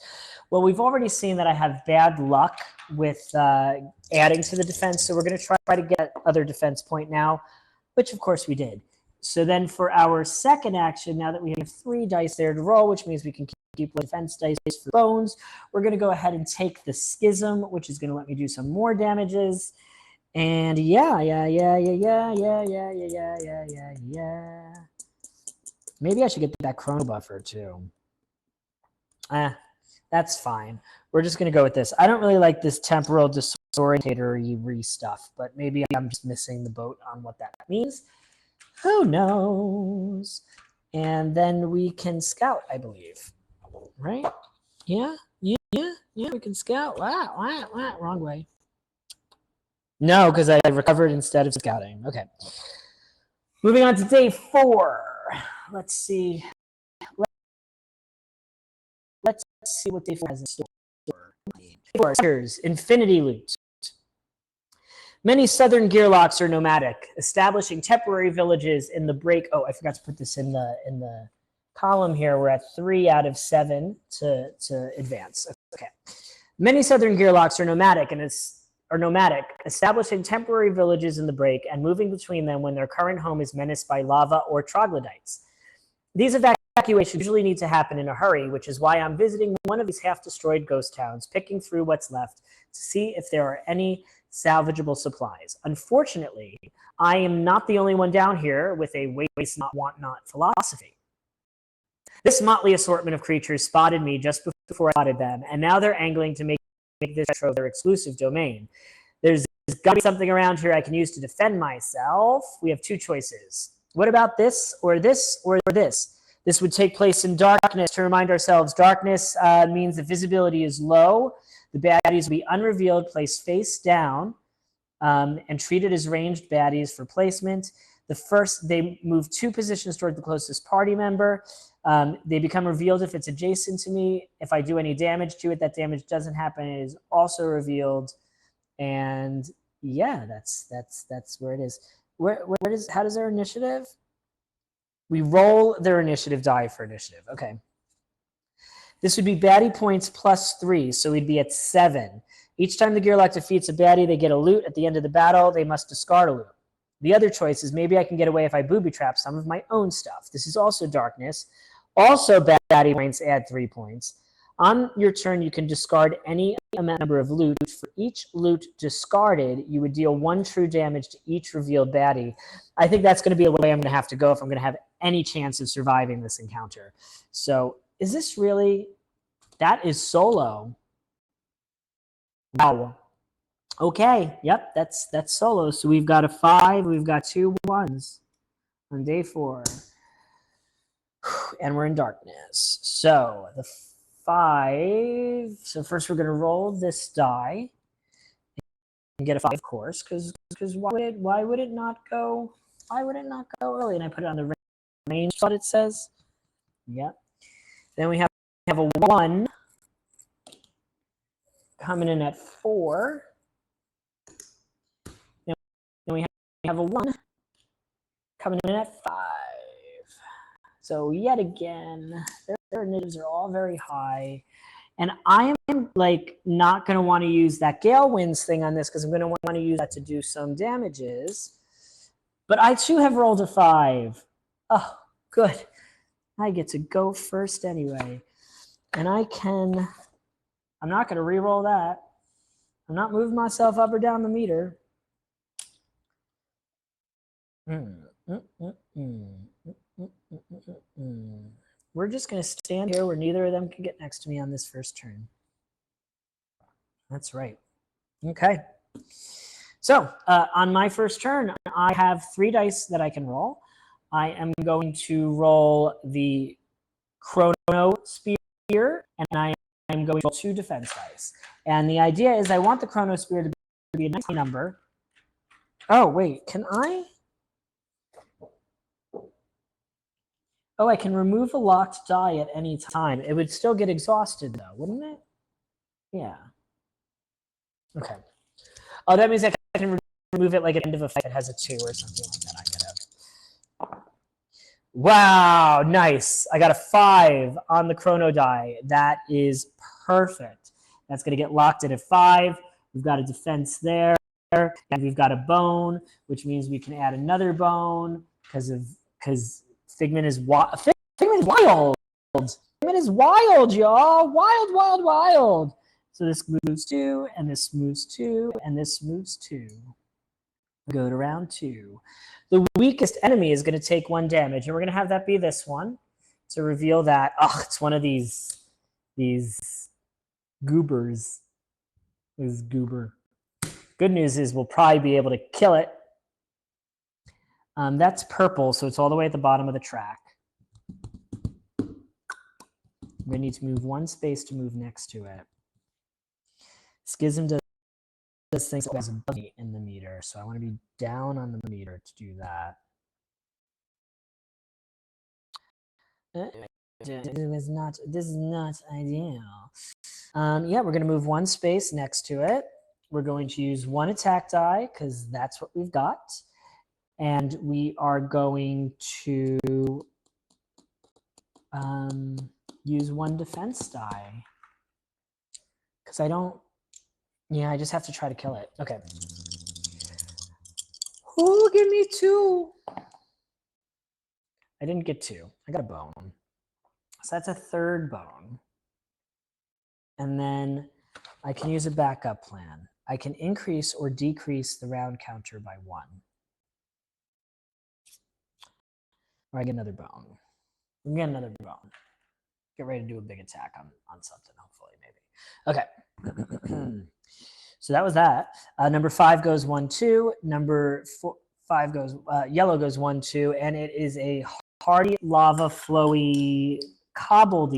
Well, we've already seen that I have bad luck with adding to the defense, so we're going to try to get other defense point now, which of course we did. So then for our second action, now that we have 3 dice there to roll, which means we can keep defense dice for bones, we're going to go ahead and take the Schism, which is going to let me do some more damages. And yeah. Maybe I should get that chrono buffer too. That's fine. We're just going to go with this. I don't really like this temporal disorientator stuff, but maybe I'm just missing the boat on what that means. Who knows? And then we can scout, I believe. Right? Yeah, we can scout. Wow, wrong way. No, because I recovered instead of scouting. Okay. Moving on to day 4. Let's see. Let's see what day 4 has in store. Day 4 is Infinity Loot. Many southern gearlocks are nomadic, establishing temporary villages in the break. Oh, I forgot to put this in the column here. We're at 3 out of 7 to advance. Okay. Many southern gearlocks are nomadic, establishing temporary villages in the break and moving between them when their current home is menaced by lava or troglodytes. These evacuations usually need to happen in a hurry, which is why I'm visiting one of these half-destroyed ghost towns, picking through what's left to see if there are any salvageable supplies. Unfortunately, I am not the only one down here with a waste not, want not philosophy. This motley assortment of creatures spotted me just before I spotted them, and now they're angling to make this trove their exclusive domain. There's got to be something around here I can use to defend myself. We have 2 choices. What about this or this or this? This would take place in darkness. To remind ourselves, darkness means the visibility is low. The baddies will be unrevealed, placed face down, and treated as ranged baddies for placement. They move 2 positions toward the closest party member. They become revealed if it's adjacent to me. If I do any damage to it, that damage doesn't happen. It is also revealed. And yeah, that's where it is. How does their initiative? We roll their initiative die for initiative. Okay. This would be baddie points plus 3, so we'd be at 7. Each time the Gearlock defeats a baddie, they get a loot. At the end of the battle, they must discard a loot. The other choice is maybe I can get away if I booby trap some of my own stuff. This is also darkness. Also baddie points add 3 points. On your turn, you can discard any number of loot. For each loot discarded, you would deal 1 true damage to each revealed baddie. I think that's going to be the way I'm going to have to go if I'm going to have any chance of surviving this encounter. So is this really... That is solo. Wow. Okay. Yep, that's solo. So we've got a 5. We've got 2 1s on day 4. And we're in darkness. So the 5. So first we're going to roll this die and get a 5, of course, because why would it not go early? And I put it on the range. What it says. Yep. Then we have a 1 coming in at 4. Then we have a 1 coming in at 5. So yet again, their initiatives are all very high. And I am like not going to want to use that Gale Winds thing on this because I'm going to want to use that to do some damages. But I too have rolled a 5. Oh, good. I get to go first anyway. And I'm not going to re-roll that. I'm not moving myself up or down the meter. We're just going to stand here where neither of them can get next to me on this first turn. That's right. Okay. So on my first turn, I have 3 dice that I can roll. I am going to roll the Chrono Spear, and I am going to roll 2 defense dice. And the idea is I want the Chrono Spear to be a nice number. Oh, wait, can I? Oh, I can remove a locked die at any time. It would still get exhausted, though, wouldn't it? Yeah. Okay. Oh, that means I can remove it like at the end of a fight that has a 2 or something like that. I get it. Wow, nice. I got a 5 on the Chrono die. That is perfect. That's going to get locked in at 5. We've got a defense there, and we've got a bone, which means we can add another bone because Figment is wild. Figment is wild. Figment is wild, y'all. Wild, wild, wild. So this moves 2, and this moves 2, and this moves 2. Go to round 2. The weakest enemy is going to take 1 damage, and we're going to have that be this one to reveal that, it's one of these goobers. This goober. Good news is we'll probably be able to kill it. That's purple, so it's all the way at the bottom of the track. I'm going to need to move 1 space to move next to it. Schism does things as a buggy in the meter, so I want to be down on the meter to do that. This is not ideal. Yeah, we're going to move 1 space next to it. We're going to use 1 attack die because that's what we've got. And we are going to use 1 defense die because I just have to try to kill it. Okay. Oh, give me 2. I didn't get 2. I got a bone. So that's a 3rd bone. And then I can use a backup plan. I can increase or decrease the round counter by 1. Or I get another bone. We get another bone. Get ready to do a big attack on something, hopefully, maybe. Okay. So that was that. Number 5 goes 1, 2. Number 5 goes, yellow goes 1, 2. And it is a hardy, lava, flowy, cobble.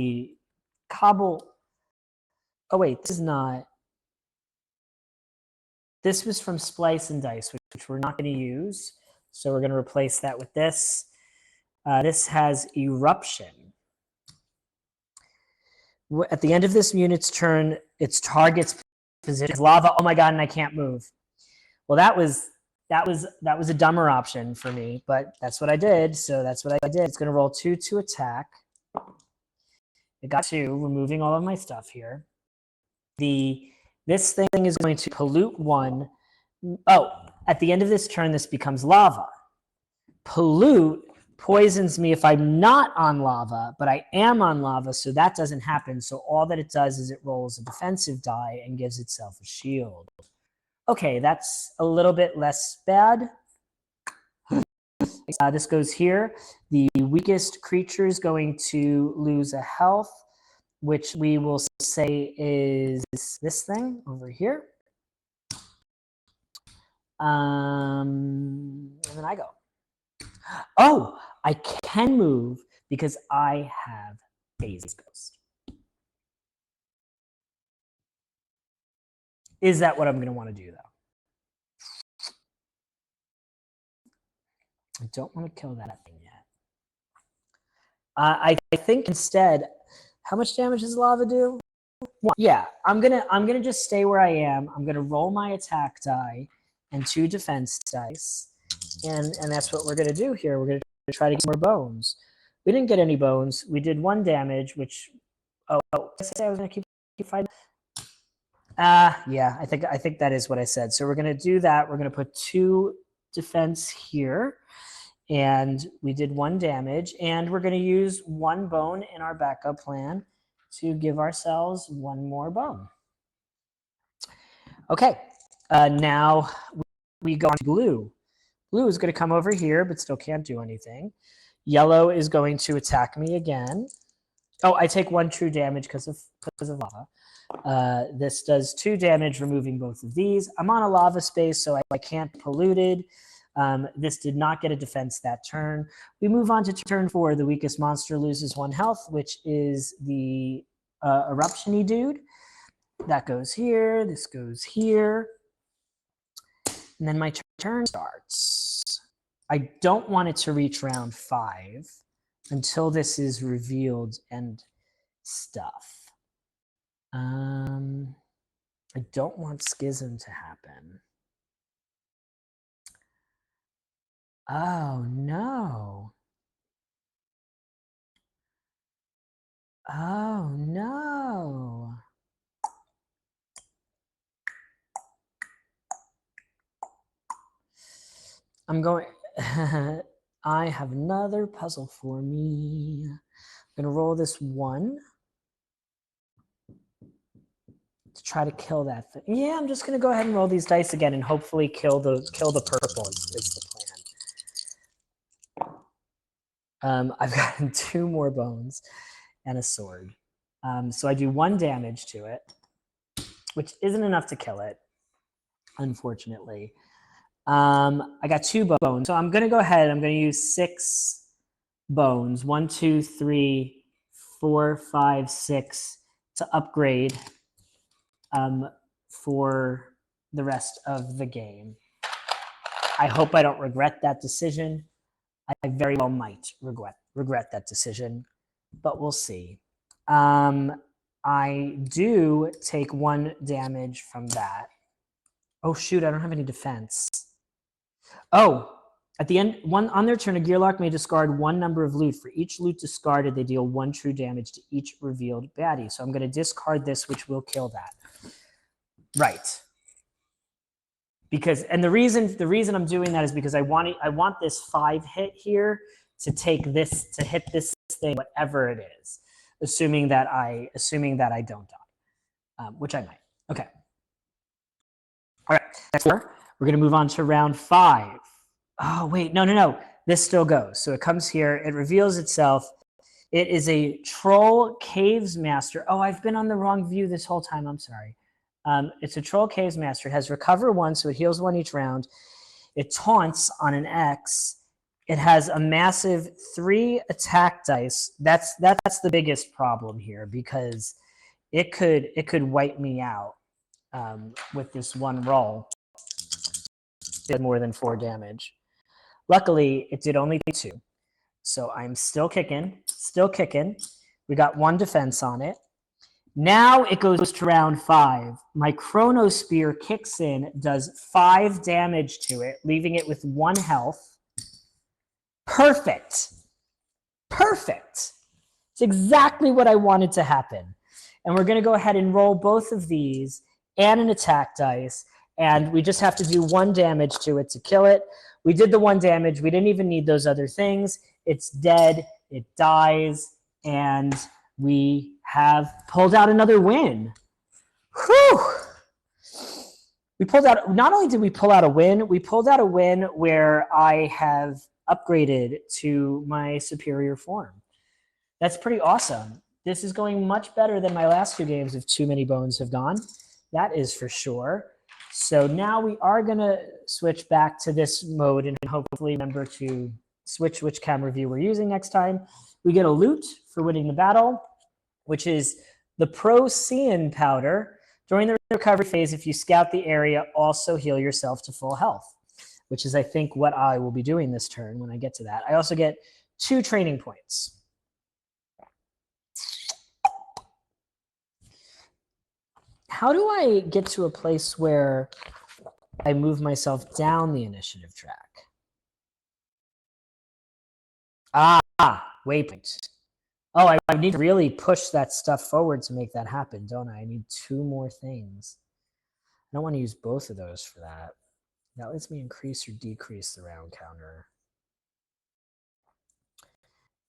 Oh, wait, this is not. This was from Splice and Dice, which we're not going to use. So we're going to replace that with this. This has Eruption. At the end of this unit's turn, its target's position is lava. Oh my god, and I can't move. Well, that was a dumber option for me, but that's what I did. So that's what I did. It's going to roll 2 to attack. It got 2, removing all of my stuff here. This thing is going to pollute 1. Oh, at the end of this turn, this becomes lava. Pollute poisons me if I'm not on lava, but I am on lava, so that doesn't happen. So all that it does is it rolls a defensive die and gives itself a shield. Okay, that's a little bit less bad. This goes here. The weakest creature is going to lose a health, which we will say is this thing over here. And then I go. Oh, I can move because I have Phase Ghost. Is that what I'm going to want to do, though? I don't want to kill that thing yet. I think instead, how much damage does lava do? 1. Yeah, I'm gonna just stay where I am. I'm gonna roll my attack die and 2 defense dice, and that's what we're gonna do here. We're gonna try to get more bones. We didn't get any bones. We did 1 damage, which I said I was gonna keep fighting. Yeah, I think that is what I said. So we're gonna do that. We're gonna put 2 defense here, and we did 1 damage, and we're going to use 1 bone in our backup plan to give ourselves 1 more bone. Okay, now we go on to blue. Blue is going to come over here, but still can't do anything. Yellow is going to attack me again. Oh, I take 1 true damage because of lava. This does 2 damage, removing both of these. I'm on a lava space, so I can't be polluted. This did not get a defense that turn. We move on to turn 4. The weakest monster loses 1 health, which is the eruption-y dude. That goes here. This goes here. And then my turn starts. I don't want it to reach round 5 until this is revealed and stuff. I don't want schism to happen. Oh no. Oh no. I'm going, I have another puzzle for me. I'm gonna roll this 1 to try to kill that thing. Yeah, I'm just gonna go ahead and roll these dice again and hopefully kill the purple is the plan. I've gotten 2 more bones and a sword. So I do 1 damage to it, which isn't enough to kill it, unfortunately. I got 2 bones, so I'm gonna go ahead. I'm gonna use 6 bones. 1, 2, 3, 4, 5, 6 to upgrade for the rest of the game. I hope I don't regret that decision. I very well might regret that decision, but we'll see. I do take 1 damage from that. Oh shoot, I don't have any defense. Oh, at the end, on their turn, a Gearlock may discard 1 number of loot. For each loot discarded, they deal 1 true damage to each revealed baddie. So I'm going to discard this, which will kill that. Right. Because, and the reason I'm doing that is because I want this 5 hit here to take this, to hit this thing, whatever it is, assuming that I don't die, which I might. Okay. All right. Next 4. We're going to move on to round 5. Oh, wait, no. This still goes. So it comes here. It reveals itself. It is a Troll Caves Master. Oh, I've been on the wrong view this whole time. I'm sorry. It's a Troll Caves Master. It has Recover 1, so it heals 1 each round. It taunts on an X. It has a massive 3 attack dice. That's the biggest problem here because it could wipe me out with this 1 roll. It did more than 4 damage. Luckily, it did only 2. So I'm still kicking. We got 1 defense on it. Now it goes to round 5. My Chrono Spear kicks in, does 5 damage to it, leaving it with 1 health. Perfect. It's exactly what I wanted to happen. And we're going to go ahead and roll both of these and an attack dice. And we just have to do 1 damage to it to kill it. We did the 1 damage. We didn't even need those other things. It's dead. It dies. And we have pulled out another win. Whew! We pulled out, not only did we pull out a win, we pulled out a win where I have upgraded to my superior form. That's pretty awesome. This is going much better than my last 2 games of Too Many Bones have gone. That is for sure. So now we are going to switch back to this mode and hopefully remember to switch which camera view we're using next time. We get a loot for winning the battle, which is the Procyon Powder. During the recovery phase, if you scout the area, also heal yourself to full health, which is, I think, what I will be doing this turn when I get to that. I also get 2 training points. How do I get to a place where I move myself down the initiative track? Waypoint. Oh, I need to really push that stuff forward to make that happen, don't I? I need 2 more things. I don't want to use both of those for that. That lets me increase or decrease the round counter.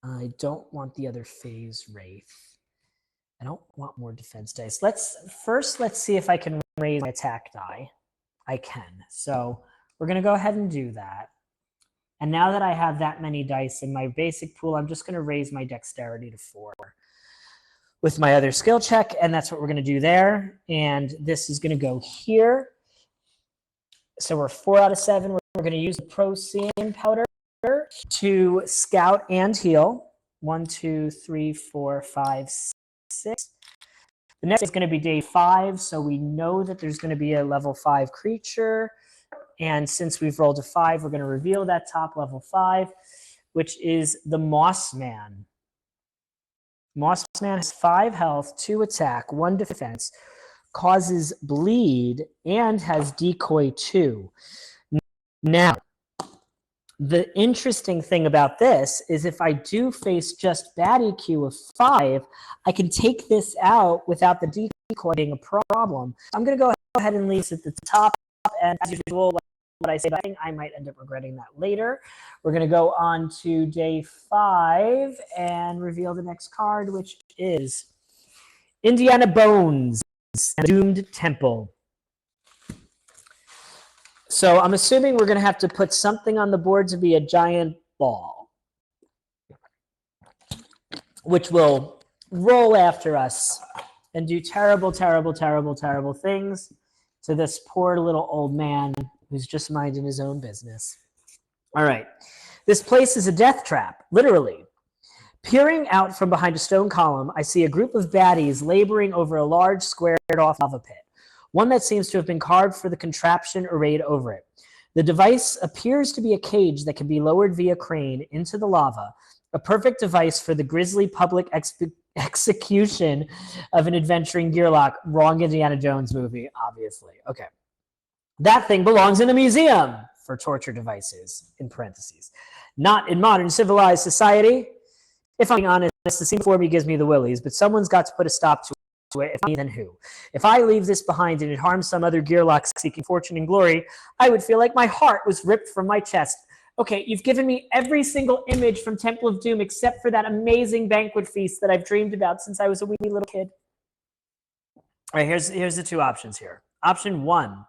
I don't want the other phase wraith. I don't want more defense dice. Let's see if I can raise my attack die. I can. So we're going to go ahead and do that. And now that I have that many dice in my basic pool, I'm just going to raise my dexterity to 4 with my other skill check, and that's what we're going to do there. And this is going to go here. So we're 4 out of 7. We're going to use the Procyon powder to scout and heal. 1, 2, 3, 4, 5, 6. The next is going to be day 5, so we know that there's going to be a level 5 creature. And since we've rolled a 5, we're going to reveal that top level 5, which is the Moss Man. Moss Man has 5 health, 2 attack, 1 defense, causes bleed, and has decoy 2. Now, the interesting thing about this is if I do face just baddie Q of 5, I can take this out without the decoy being a problem. I'm going to go ahead and leave it at the top, and as usual, what I say, but I might end up regretting that later. We're going to go on to day 5 and reveal the next card, which is Indiana Bones and the Doomed Temple. So I'm assuming we're going to have to put something on the board to be a giant ball, which will roll after us and do terrible, terrible, terrible, terrible things to this poor little old man who's just minding his own business. All right. This place is a death trap, literally. Peering out from behind a stone column, I see a group of baddies laboring over a large squared-off lava pit, one that seems to have been carved for the contraption arrayed over it. The device appears to be a cage that can be lowered via crane into the lava, a perfect device for the grisly public execution of an adventuring gearlock. Wrong Indiana Jones movie, obviously. Okay. That thing belongs in a museum for torture devices, in parentheses. Not in modern civilized society. If I'm being honest, the scene before me gives me the willies, but someone's got to put a stop to it. If not, then who? If I leave this behind and it harms some other gearlock seeking fortune and glory, I would feel like my heart was ripped from my chest. Okay, you've given me every single image from Temple of Doom except for that amazing banquet feast that I've dreamed about since I was a wee little kid. All right, here's the 2 options here. Option 1,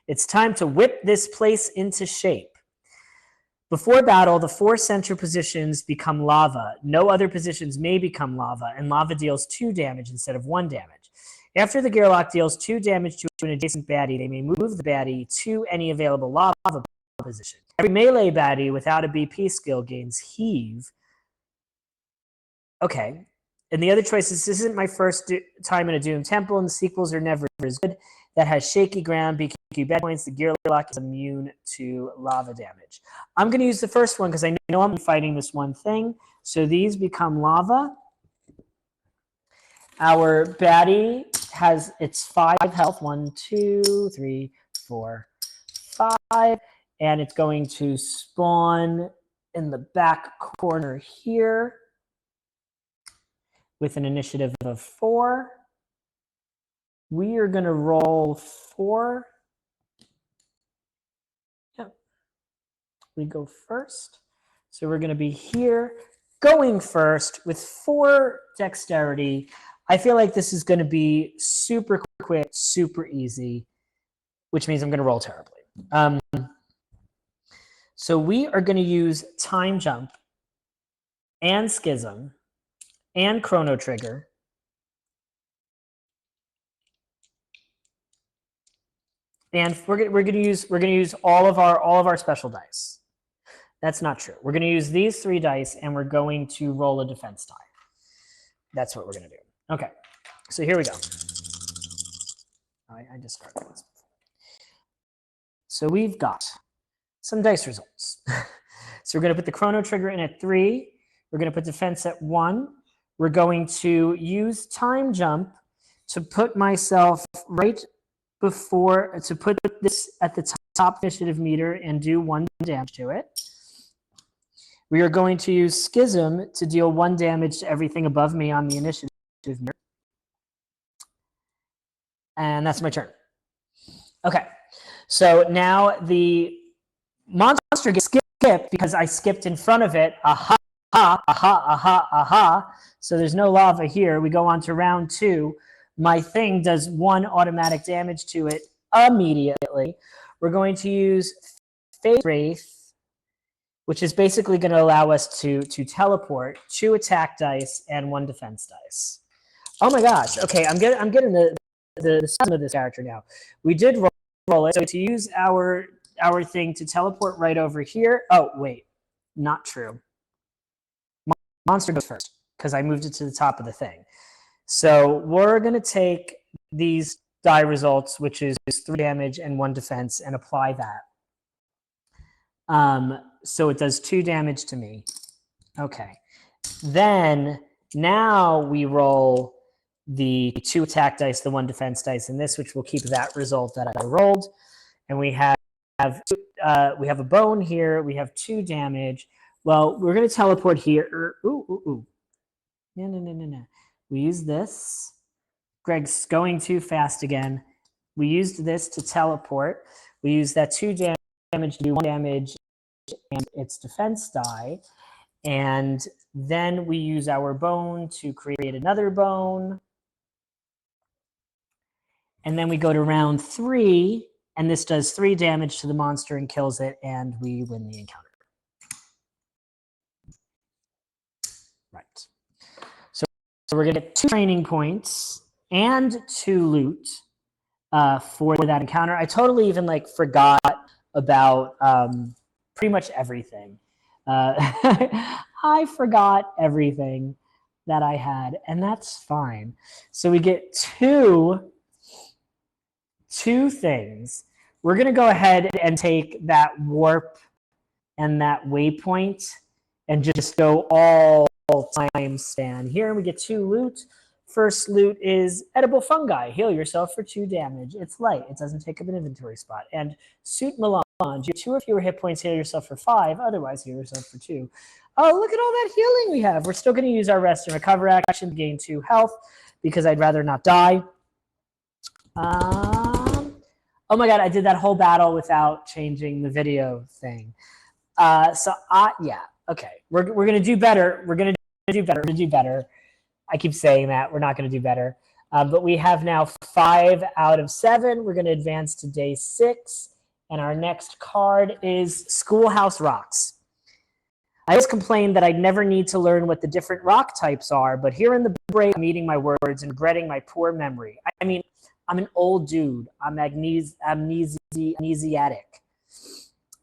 it's time to whip this place into shape. Before battle, the 4 center positions become lava. No other positions may become lava, and lava deals 2 damage instead of 1 damage. After the gearlock deals 2 damage to an adjacent baddie, they may move the baddie to any available lava position. Every melee baddie without a BP skill gains heave. Okay. And the other choice is, this isn't my first time in a Doom Temple, and the sequels are never as good. That has shaky ground, BQ bad points. The gearlock is immune to lava damage. I'm going to use the first one because I know I'm fighting this one thing. So these become lava. Our baddie has its 5 health. 1, 2, 3, 4, 5. And it's going to spawn in the back corner here with an initiative of 4. We are going to roll 4. Yep. We go first. So we're going to be here going first with 4 dexterity. I feel like this is going to be super quick, super easy, which means I'm going to roll terribly. So we are going to use Time Jump and Schism and Chrono Trigger. And we're going to use all of our special dice. That's not true. We're going to use these 3 dice, and we're going to roll a defense die. That's what we're going to do. Okay, so here we go. I discarded this. So we've got some dice results. So we're going to put the Chrono Trigger in at 3. We're going to put defense at 1. We're going to use Time Jump to put myself right before, to put this at the top initiative meter and do 1 damage to it. We are going to use Schism to deal 1 damage to everything above me on the initiative meter. And that's my turn. Okay, so now the monster gets skipped because I skipped in front of it. Aha! aha, aha, aha, aha. So there's no lava here. We go on to round 2. My thing does 1 automatic damage to it immediately. We're going to use Phase Wraith, which is basically going to allow us to teleport 2 attack dice and 1 defense dice. Oh my gosh. Okay, I'm getting the sum of this character now. We did roll it. So to use our thing to teleport right over here. Oh, wait. Not true. Monster goes first because I moved it to the top of the thing. So we're going to take these die results, which is 3 damage and 1 defense, and apply that. So it does 2 damage to me. Okay. Then now we roll the 2 attack dice, the 1 defense dice in this, which will keep that result that I rolled. And we have a bone here. We have 2 damage. Well, we're going to teleport here. No. We use this. Greg's going too fast again. We used this to teleport. We used that 2 damage to do 1 damage and its defense die. And then we use our bone to create another bone. And then we go to round 3, and this does 3 damage to the monster and kills it, and we win the encounter. Right. So we're going to get 2 training points and 2 loot for that encounter. I totally even forgot about pretty much everything. I forgot everything that I had, and that's fine. So we get two things. We're going to go ahead and take that warp and that waypoint and just go all time span here. And we get 2 loot. First loot is edible fungi. Heal yourself for 2 damage. It's light. It doesn't take up an inventory spot. And suit melange. You have 2 or fewer hit points. Heal yourself for 5. Otherwise, heal yourself for 2. Oh, look at all that healing we have. We're still going to use our rest and recover action to gain 2 health because I'd rather not die. Oh my god, I did that whole battle without changing the video thing. Yeah, okay. We're going to do better. We're going to do better. We're going to do better. I keep saying that. We're not going to do better. But we have now 5 out of 7. We're going to advance to day 6. And our next card is Schoolhouse Rocks. I always complained that I'd never need to learn what the different rock types are, but here in the break, I'm eating my words and regretting my poor memory. I mean, I'm an old dude. I'm amnesiatic.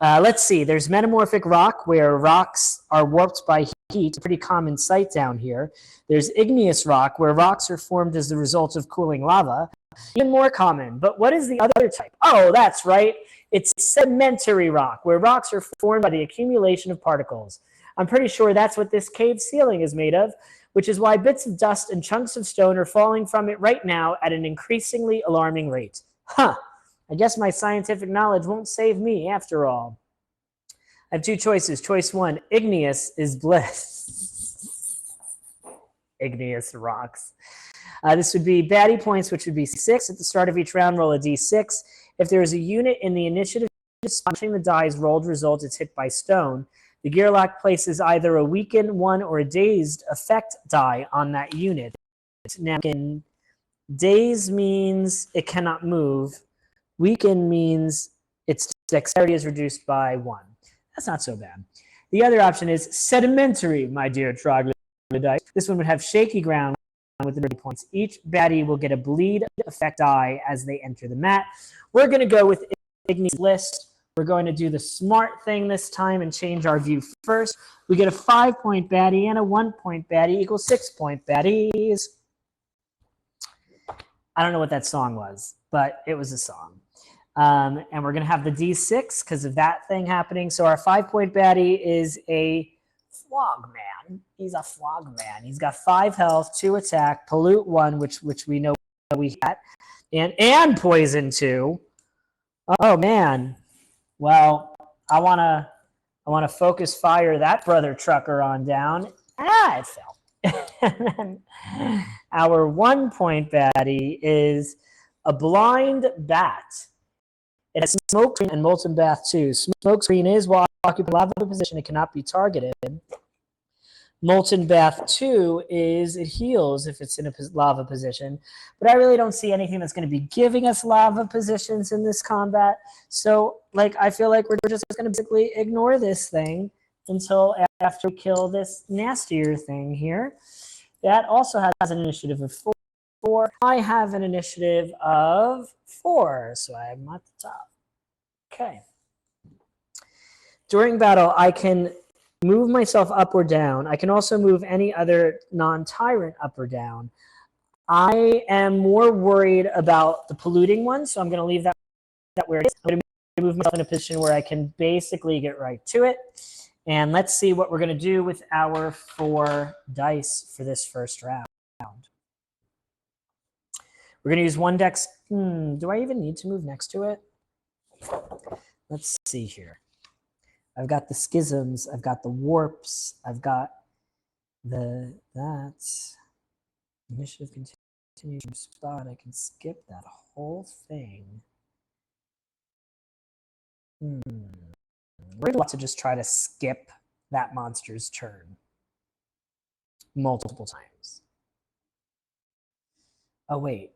Let's see. There's metamorphic rock, where rocks are warped by heat. A pretty common sight down here. There's igneous rock, where rocks are formed as the result of cooling lava. Even more common. But what is the other type? Oh, that's right. It's sedimentary rock, where rocks are formed by the accumulation of particles. I'm pretty sure that's what this cave ceiling is made of, which is why bits of dust and chunks of stone are falling from it right now at an increasingly alarming rate. Huh. I guess my scientific knowledge won't save me after all. I have 2 choices. Choice 1, igneous is bliss. Igneous rocks. This would be baddie points, which would be 6. At the start of each round, roll a d6. If there is a unit in the initiative punching the die's rolled result is hit by stone, the Gearlock places either a weaken 1 or a dazed effect die on that unit. Now, daze means it cannot move. Weaken means its dexterity is reduced by 1. That's not so bad. The other option is sedimentary, my dear troglodyte. This one would have shaky ground with the 30 points. Each baddie will get a bleed effect die as they enter the mat. We're going to go with igneous list. We're going to do the smart thing this time and change our view first. We get a 5-point baddie and a 1-point baddie equals 6-point baddies. I don't know what that song was, but it was a song. And we're going to have the D6 because of that thing happening. So our 5-point baddie is a Frogman. He's a Frogman. He's got 5 health, 2 attack, pollute 1, which we know we had, and poison 2. Oh man. Well, I wanna focus fire that brother trucker on down. It fell. And then our 1-point baddie is a blind bat. It has smoke screen and molten bath too. Smoke screen is while occupying a lava position, it cannot be targeted. Molten Bath 2 is it heals if it's in a lava position, but I really don't see anything that's going to be giving us lava positions in this combat. So, like, I feel like we're just going to basically ignore this thing until after we kill this nastier thing here. That also has an initiative of 4. I have an initiative of 4, so I'm at the top. Okay. During battle, I can move myself up or down. I can also move any other non-tyrant up or down. I am more worried about the polluting one, so I'm going to leave that where it is. I'm going to move myself in a position where I can basically get right to it. And let's see what we're going to do with our 4 dice for this first round. We're going to use 1 dex. Do I even need to move next to it? Let's see here. I've got the schisms. I've got the warps. I've got that's initiative continues from spot. I can skip that whole thing. We're going to just try to skip that monster's turn multiple times. Oh, wait.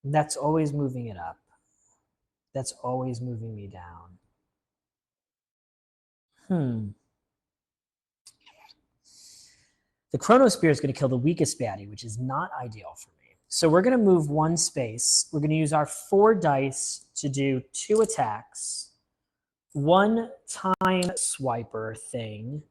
That's always moving it up. That's always moving me down. The Chronosphere is going to kill the weakest baddie, which is not ideal for me. So we're going to move 1 space. We're going to use our 4 dice to do 2 attacks. 1 time swiper thing.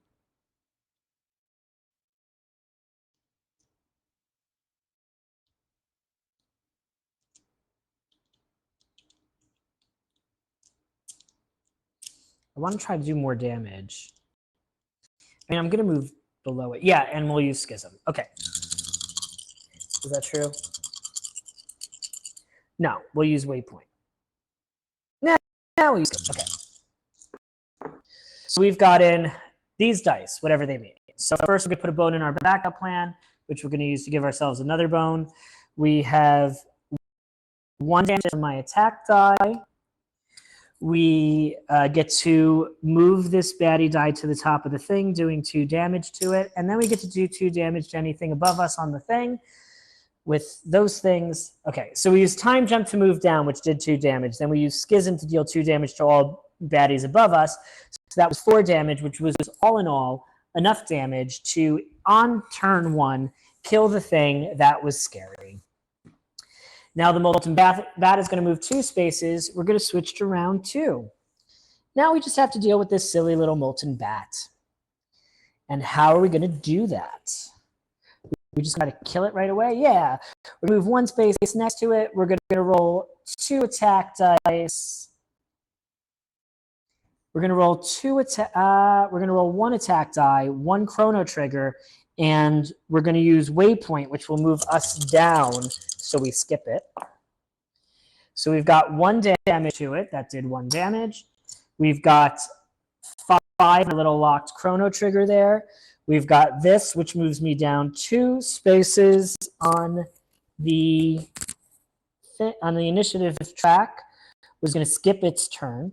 I want to try to do more damage. I mean, I'm going to move below it. Yeah, and we'll use Schism. Okay. Is that true? No, we'll use Waypoint. Now we'll use Schism. Okay. So we've got in these dice, whatever they mean. So first we're going to put a bone in our backup plan, which we're going to use to give ourselves another bone. We have 1 damage on my attack die. We get to move this baddie die to the top of the thing, doing 2 damage to it. And then we get to do 2 damage to anything above us on the thing. With those things, okay, so we use time jump to move down, which did 2 damage. Then we use schism to deal 2 damage to all baddies above us. So that was 4 damage, which was all in all enough damage to, on turn 1, kill the thing that was scary. Now the Molten Bat is going to move 2 spaces. We're going to switch to round 2. Now we just have to deal with this silly little Molten Bat. And how are we going to do that? We just got to kill it right away? Yeah. We're going to move 1 space next to it. We're going to roll 2 attack dice. We're going to roll 1 attack die, 1 chrono trigger, and we're going to use Waypoint, which will move us down, so we skip it. So we've got 1 damage to it. That did 1 damage. We've got 5, a little locked chrono trigger there. We've got this, which moves me down 2 spaces on the initiative track. Was going to skip its turn.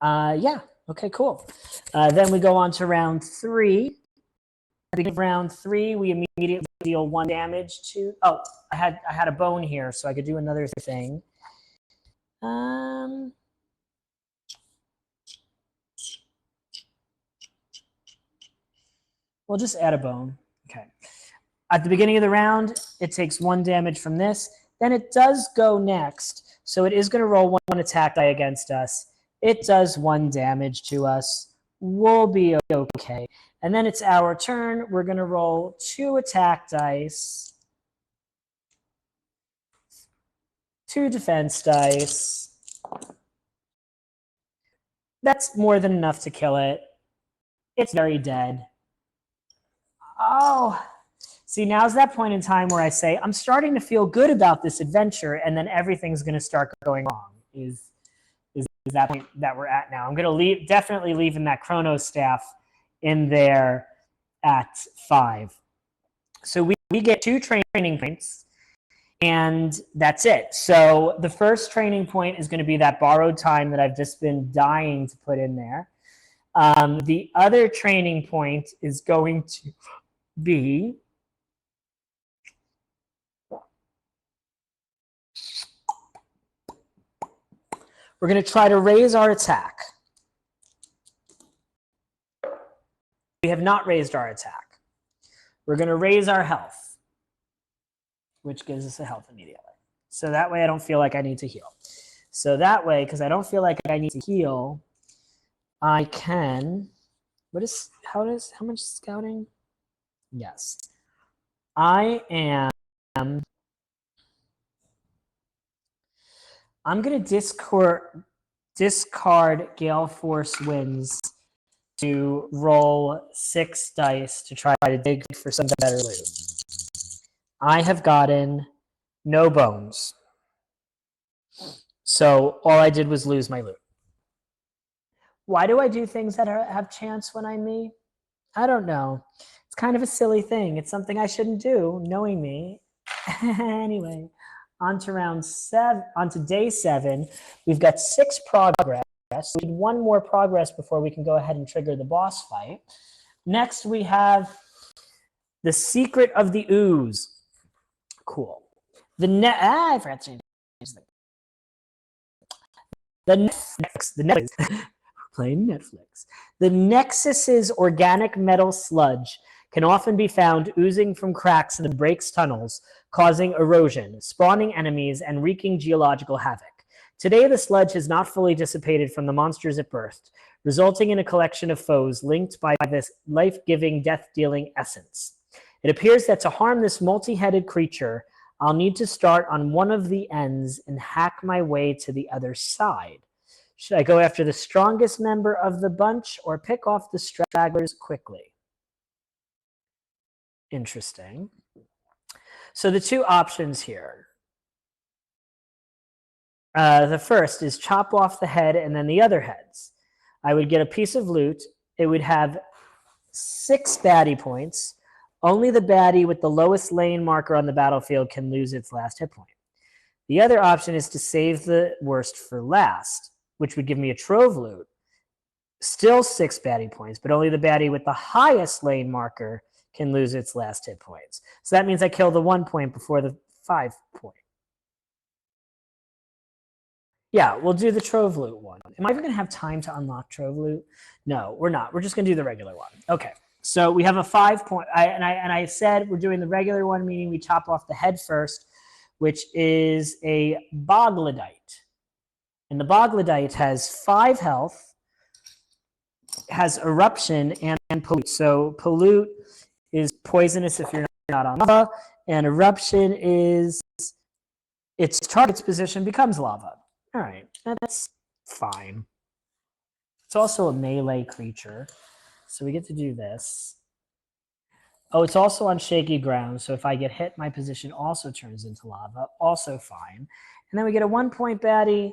Yeah, okay, cool. Then we go on to round 3. At the beginning of round 3, we immediately deal 1 damage to. Oh, I had a bone here, so I could do another thing. We'll just add a bone. Okay. At the beginning of the round, it takes 1 damage from this. Then it does go next, so it is going to roll 1 attack die against us. It does 1 damage to us. We'll be okay. And then it's our turn. We're going to roll 2 attack dice, 2 defense dice. That's more than enough to kill it. It's very dead. Oh, see, now's that point in time where I say, I'm starting to feel good about this adventure, and then everything's going to start going wrong. Is that point that we're at now? I'm going to definitely leaving that chrono staff in there at 5. So we get 2 training points, and that's it. So the first training point is going to be that borrowed time that I've just been dying to put in there. The other training point is going to be we're going to try to raise our attack. We have not raised our attack. We're going to raise our health, which gives us a health immediately. So that way I don't feel like I need to heal. So that way, because I don't feel like I need to heal, I can, how much scouting? Yes. I'm going to discard Gale Force Winds to roll 6 dice to try to dig for some better loot. I have gotten no bones. So all I did was lose my loot. Why do I do things that have chance when I'm me? I don't know. It's kind of a silly thing. It's something I shouldn't do, knowing me. Anyway, on to day 7. We've got 6 progress. We need 1 more progress before we can go ahead and trigger the boss fight. Next, we have the Secret of the Ooze. Cool. I forgot to change the Netflix. Playing Netflix. The Nexus's organic metal sludge can often be found oozing from cracks in the break's tunnels, causing erosion, spawning enemies, and wreaking geological havoc. Today, the sludge has not fully dissipated from the monsters it birthed, resulting in a collection of foes linked by this life-giving, death-dealing essence. It appears that to harm this multi-headed creature, I'll need to start on one of the ends and hack my way to the other side. Should I go after the strongest member of the bunch or pick off the stragglers quickly? Interesting. So the 2 options here. The first is chop off the head and then the other heads. I would get a piece of loot. It would have 6 baddie points. Only the baddie with the lowest lane marker on the battlefield can lose its last hit point. The other option is to save the worst for last, which would give me a trove loot. Still 6 baddie points, but only the baddie with the highest lane marker can lose its last hit points. So that means I kill the 1 point before the 5 point. Yeah, we'll do the trove loot one. Am I ever going to have time to unlock trove loot? No, we're not. We're just going to do the regular one. Okay, so we have a 5 point. I said we're doing the regular one, meaning we chop off the head first, which is a Boglodite. And the Boglodite has 5 health, has eruption, and pollute. So pollute is poisonous if you're not on lava, and eruption is its target's position becomes lava. All right, that's fine. It's also a melee creature, so we get to do this. Oh, it's also on shaky ground, so if I get hit, my position also turns into lava, also fine. And then we get a 1 point baddie,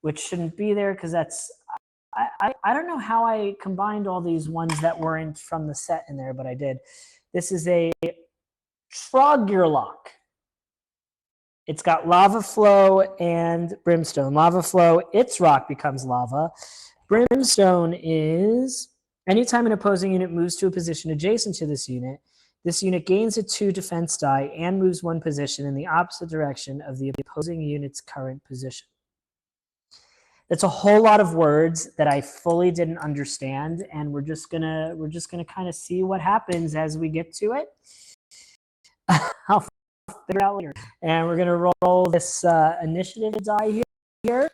which shouldn't be there because that's... I don't know how I combined all these ones that weren't from the set in there, but I did. This is a Trogurlock. It's got lava flow and brimstone. Lava flow, its rock becomes lava. Brimstone is anytime an opposing unit moves to a position adjacent to this unit gains a 2 defense die and moves 1 position in the opposite direction of the opposing unit's current position. That's a whole lot of words that I fully didn't understand, and we're just gonna kind of see what happens as we get to it. I'll figure it out later. And we're gonna roll this initiative die here.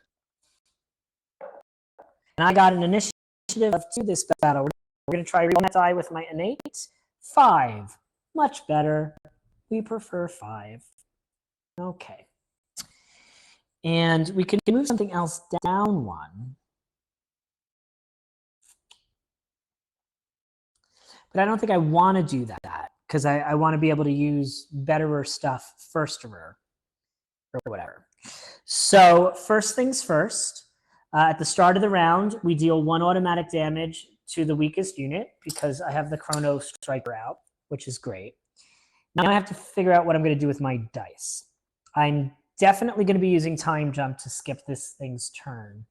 And I got an initiative of 2 this battle. We're gonna try rolling that die with my innate. 5, much better. We prefer 5. Okay. And we can move something else down 1. But I don't think I want to do that because I want to be able to use betterer stuff firsterer or whatever. So first things first, at the start of the round, we deal 1 automatic damage to the weakest unit because I have the Chrono Striker out, which is great. Now I have to figure out what I'm going to do with my dice. I'm definitely going to be using time jump to skip this thing's turn.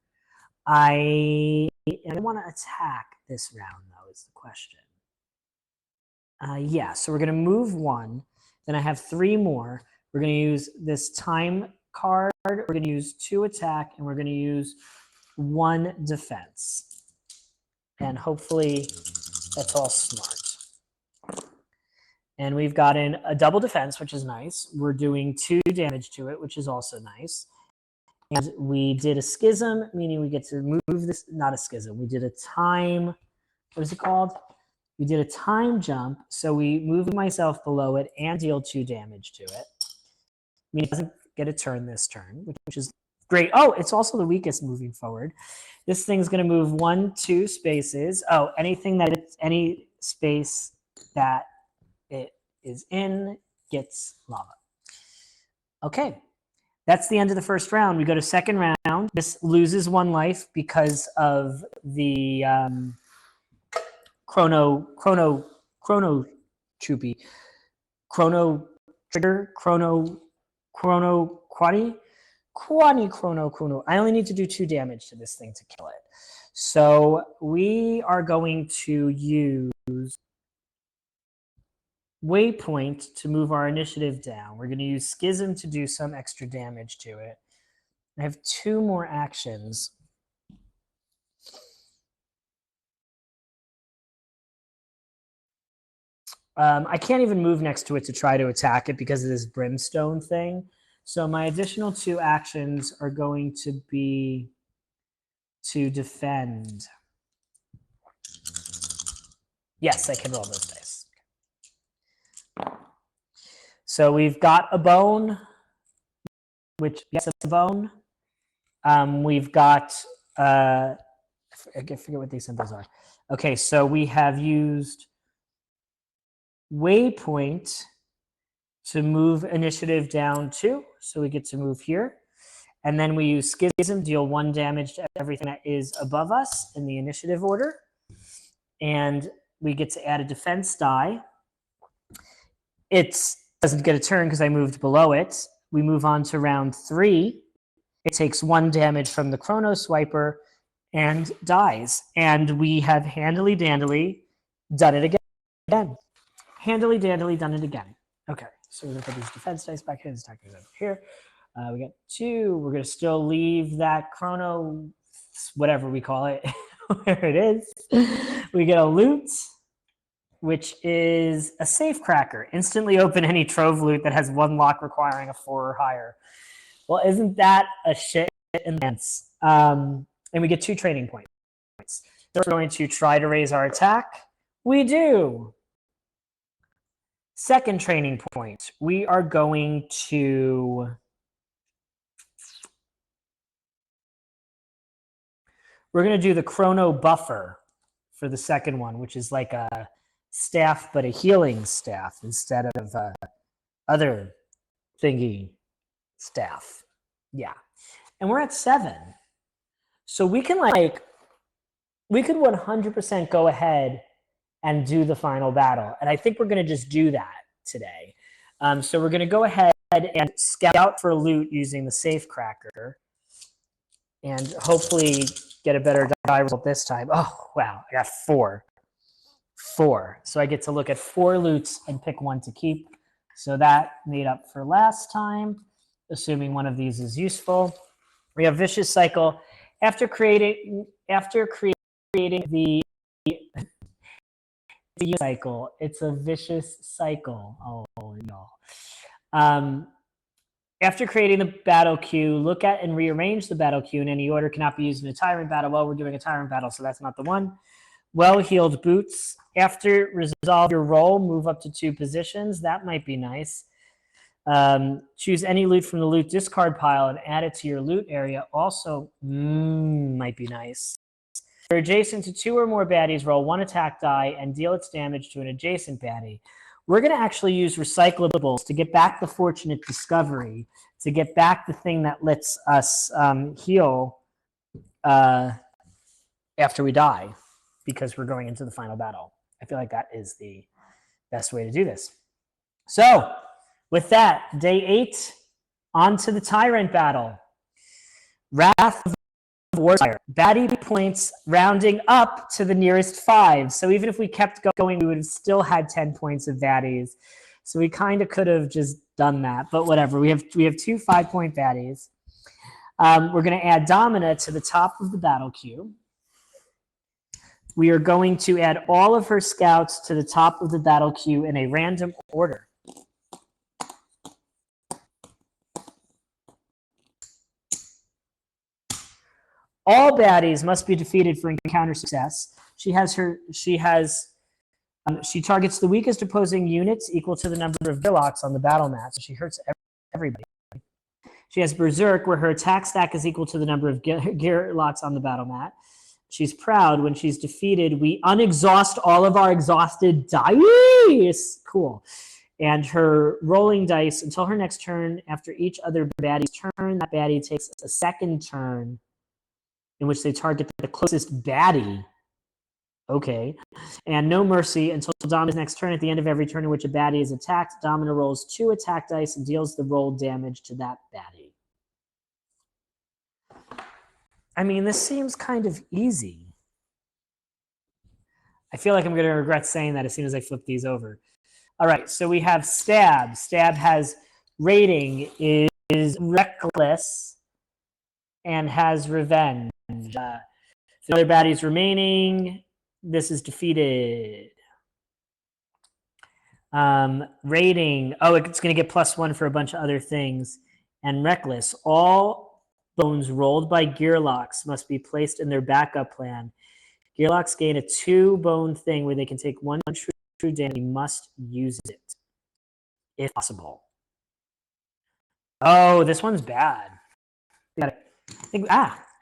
I want to attack. this round, though, is the question. Yeah, so we're going to move one. Then I have 3 more. We're going to use this time card. We're going to use 2 attack, and we're going to use 1 defense. And hopefully that's all smart. And we've gotten a double defense, which is nice. We're doing 2 damage to it, which is also nice. And we did a schism, meaning we get to move this, not a schism. We did a time, what is it called? We did a time jump, so we moved myself below it and deal 2 damage to it. I mean, it doesn't get a turn this turn, which is great. Oh, it's also the weakest moving forward. This thing's going to move 1, 2 spaces. Oh, anything that it's any space that it is in gets lava. Okay, that's the end of the first round. We go to second round. This loses 1 life because of the chrono troopy, chrono trigger, chrono quani chrono. I only need to do 2 damage to this thing to kill it. So we are going to use waypoint to move our initiative down. We're going to use schism to do some extra damage to it. I have 2 more actions. I can't even move next to it to try to attack it because of this brimstone thing. So my additional 2 actions are going to be to defend. Yes, I can roll those dice. So we've got a bone, which, yes, a bone. We've got, I forget what these symbols are. Okay, so we have used waypoint to move initiative down 2. So we get to move here. And then we use schism, deal 1 damage to everything that is above us in the initiative order. And we get to add a defense die. It doesn't get a turn because I moved below it. We move on to round 3. It takes 1 damage from the chrono swiper and dies. And we have handily dandily done it again. Handily dandily done it again. Okay, so we're going to put these defense dice back here. This attack goes over here. We got 2. We're going to still leave that chrono, whatever we call it, where it is. We get a loot, which is a safe cracker. Instantly open any trove loot that has 1 lock requiring a 4 or higher. Well, isn't that a shit immense? And we get 2 training points. So we're going to try to raise our attack. We do. Second training point. We are going to do the chrono buffer for the second one, which is like a staff, but a healing staff instead of other thingy staff. Yeah. And we're at 7. So we can we could 100% go ahead and do the final battle. And I think we're going to just do that today. So we're going to go ahead and scout for loot using the safe cracker and hopefully get a better die result this time. Oh, wow. I got 4. 4. So I get to look at 4 loots and pick 1 to keep. So that made up for last time, assuming one of these is useful. We have Vicious Cycle. After creating the cycle, it's a vicious cycle. Oh, no. After creating the battle queue, look at and rearrange the battle queue in any order. Cannot be used in a tyrant battle. Well, we're doing a tyrant battle, so that's not the one. Well-healed boots. After resolve your roll, move up to 2 positions. That might be nice. Choose any loot from the loot discard pile and add it to your loot area. Also, might be nice. For adjacent to 2 or more baddies, roll 1 attack die and deal its damage to an adjacent baddie. We're going to actually use recyclables to get back the fortunate discovery, to get back the thing that lets us heal after we die, because we're going into the final battle. I feel like that is the best way to do this. So, with that, day 8, on to the tyrant battle. Wrath of War Fire. Baddie points rounding up to the nearest 5. So even if we kept going, we would have still had 10 points of baddies. So we kind of could have just done that, but whatever. We have 2 5-point baddies. We're going to add Domina to the top of the battle queue. We are going to add all of her scouts to the top of the battle queue in a random order. All baddies must be defeated for encounter success. She targets the weakest opposing units equal to the number of gearlocks on the battle mat, so she hurts everybody. She has Berserk, where her attack stack is equal to the number of gearlocks on the battle mat. She's proud. When she's defeated, we unexhaust all of our exhausted dice. Cool. And her rolling dice until her next turn. After each other baddie's turn, that baddie takes a second turn in which they target the closest baddie. Okay. And no mercy until Domina's next turn. At the end of every turn in which a baddie is attacked, Domina rolls 2 attack dice and deals the rolled damage to that baddie. I mean, this seems kind of easy. I feel like I'm going to regret saying that as soon as I flip these over. All right, so we have Stab. Stab has rating, is reckless, and has revenge. The other baddies remaining, this is defeated. Rating, oh, it's going to get +1 for a bunch of other things. And reckless, all bones rolled by gearlocks must be placed in their backup plan. Gearlocks gain a 2-bone thing where they can take 1 true damage. You must use it, if possible. Oh, this one's bad. I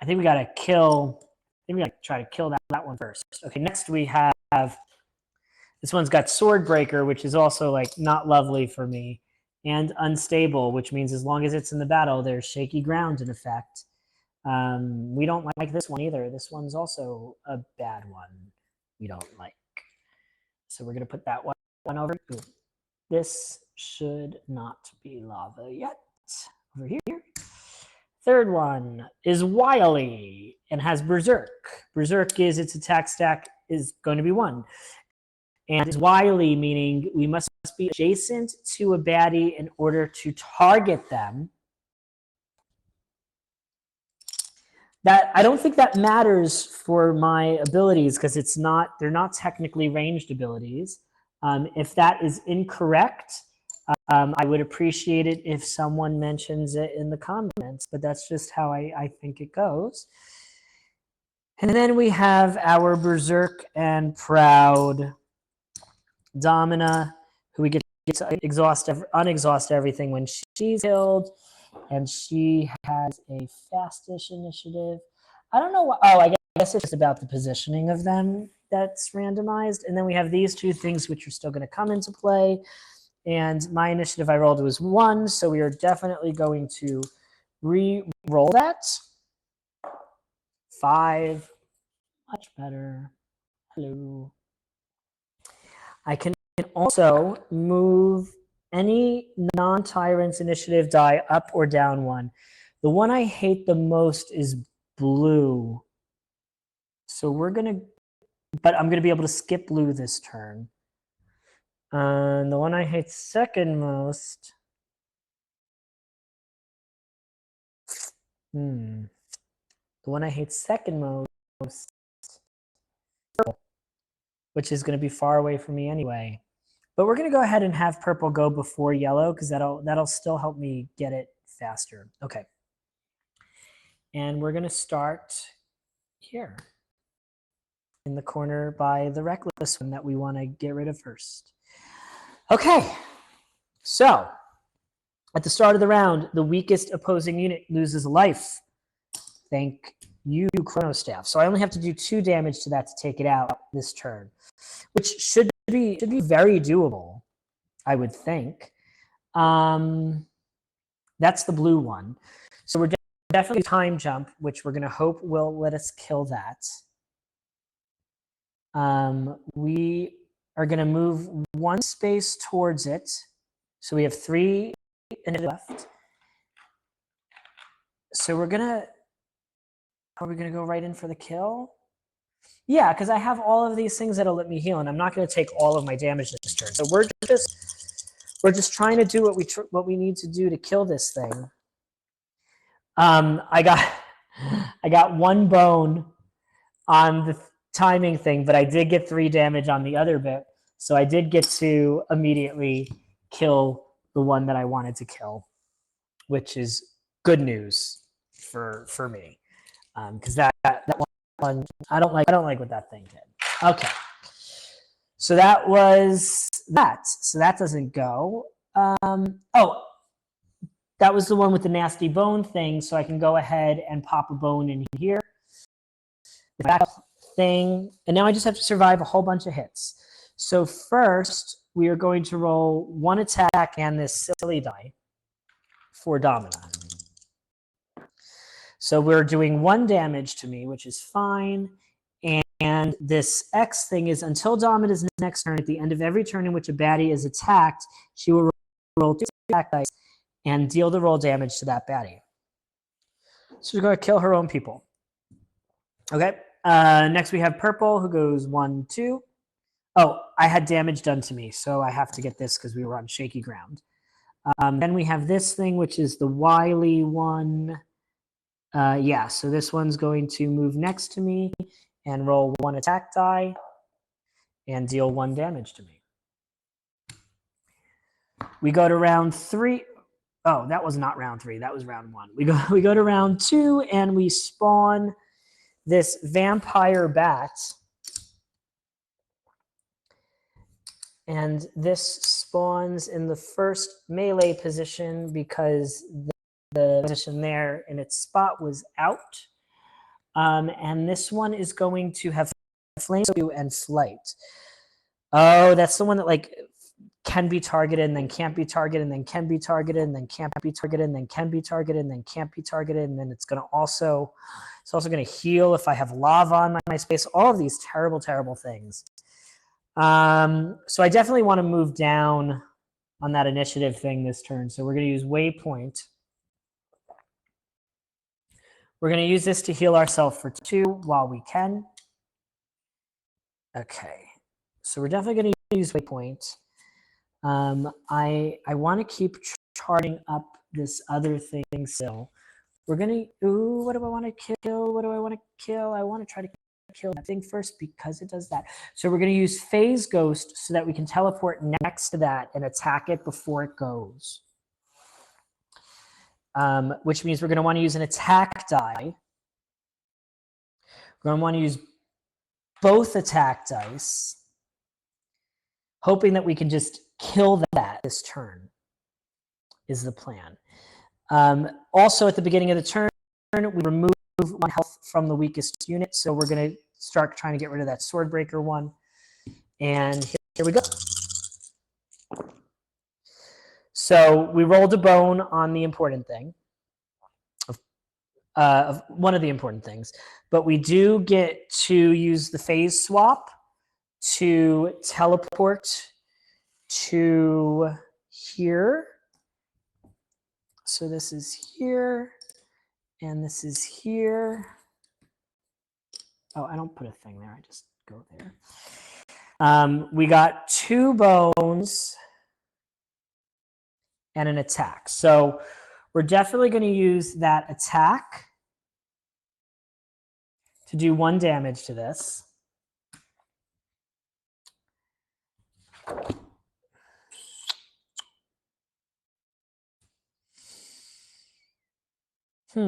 think we gotta kill. I think we gotta try to kill that one first. Okay, next we have this one's got Swordbreaker, which is also like not lovely for me, and Unstable, which means as long as it's in the battle, there's shaky ground in effect. We don't like this one either. This one's also a bad one we don't like. So we're gonna put that one over. Ooh. This should not be lava yet. Over here. Third one is Wily and has Berserk. Berserk is its attack stack is going to be 1. And is Wily, meaning we must be adjacent to a baddie in order to target them. That I don't think that matters for my abilities because they're not technically ranged abilities. If that is incorrect, I would appreciate it if someone mentions it in the comments, but that's just how I think it goes. And then we have our Berserk and Proud Domina, who we get to unexhaust everything when she's killed, and she has a fastish initiative. I don't know what, I guess it's just about the positioning of them that's randomized. And then we have these 2 things which are still going to come into play. And my initiative I rolled was 1, so we are definitely going to re-roll that. 5, much better. Hello. I can also move any non-tyrant's initiative die up or down 1. The one I hate the most is blue. So but I'm gonna be able to skip blue this turn. And the one I hate second most. The one I hate second most, purple, which is going to be far away from me anyway. But we're going to go ahead and have purple go before yellow because that'll still help me get it faster. Okay. And we're going to start here in the corner by the reckless one that we want to get rid of first. Okay. So at the start of the round, the weakest opposing unit loses a life. Thank you, Chronostaff. So I only have to do 2 damage to that to take it out this turn, which should be very doable, I would think. That's the blue one. So we're definitely time jump, which we're going to hope will let us kill that. We are going to move 1 space towards it. So we have 3 left. So we're going to Are we going to go right in for the kill? Yeah, because I have all of these things that'll let me heal, and I'm not going to take all of my damage this turn. So we're just trying to do what we need to do to kill this thing. I got 1 bone on the timing thing, but I did get 3 damage on the other bit, so I did get to immediately kill the one that I wanted to kill, which is good news for me, because that one I don't like what that thing did. Okay, so that was that. So that doesn't go. Oh, that was the one with the nasty bone thing. So I can go ahead and pop a bone in here. That thing, and now I just have to survive a whole bunch of hits. So first, we are going to roll 1 attack and this silly die for Domina. So we're doing 1 damage to me, which is fine. And this X thing is until Domina's next turn, at the end of every turn in which a baddie is attacked, she will roll 2 attack dice and deal the roll damage to that baddie. So she's going to kill her own people. Okay. Next we have Purple, who goes 1, 2. Oh, I had damage done to me, so I have to get this because we were on shaky ground. Then we have this thing, which is the wily one. Yeah, so this one's going to move next to me and roll 1 attack die and deal 1 damage to me. We go to round 3. Oh, that was not round 3. That was round 1. We go to round 2 and we spawn this vampire bat. And this spawns in the first melee position because the position there in its spot was out. And this one is going to have flame and flight. Oh, that's the one that like can be targeted and then can't be targeted and then can be targeted and then can't be targeted and then can be targeted and then can't be targeted, and then it's also going to heal if I have lava on my space. All of these terrible, terrible things. So I definitely want to move down on that initiative thing this turn. So we're going to use Waypoint. We're going to use this to heal ourselves for 2 while we can. Okay. So we're definitely going to use Waypoint. I want to keep charting up this other thing still. We're going to, ooh, what do I want to kill? What do I want to kill? I want to try to kill that thing first because it does that. So we're going to use Phase Ghost so that we can teleport next to that and attack it before it goes. Which means we're going to want to use an attack die. We're going to want to use both attack dice, hoping that we can just kill that this turn is the plan. Also, at the beginning of the turn, we remove 1 health from the weakest unit. So we're going to start trying to get rid of that Swordbreaker one. And here we go. So we rolled a bone on the important thing, of one of the important things. But we do get to use the phase swap to teleport to here. So this is here, and this is here. Oh, I don't put a thing there. I just go there. We got 2 bones and an attack. So we're definitely going to use that attack to do 1 damage to this. We're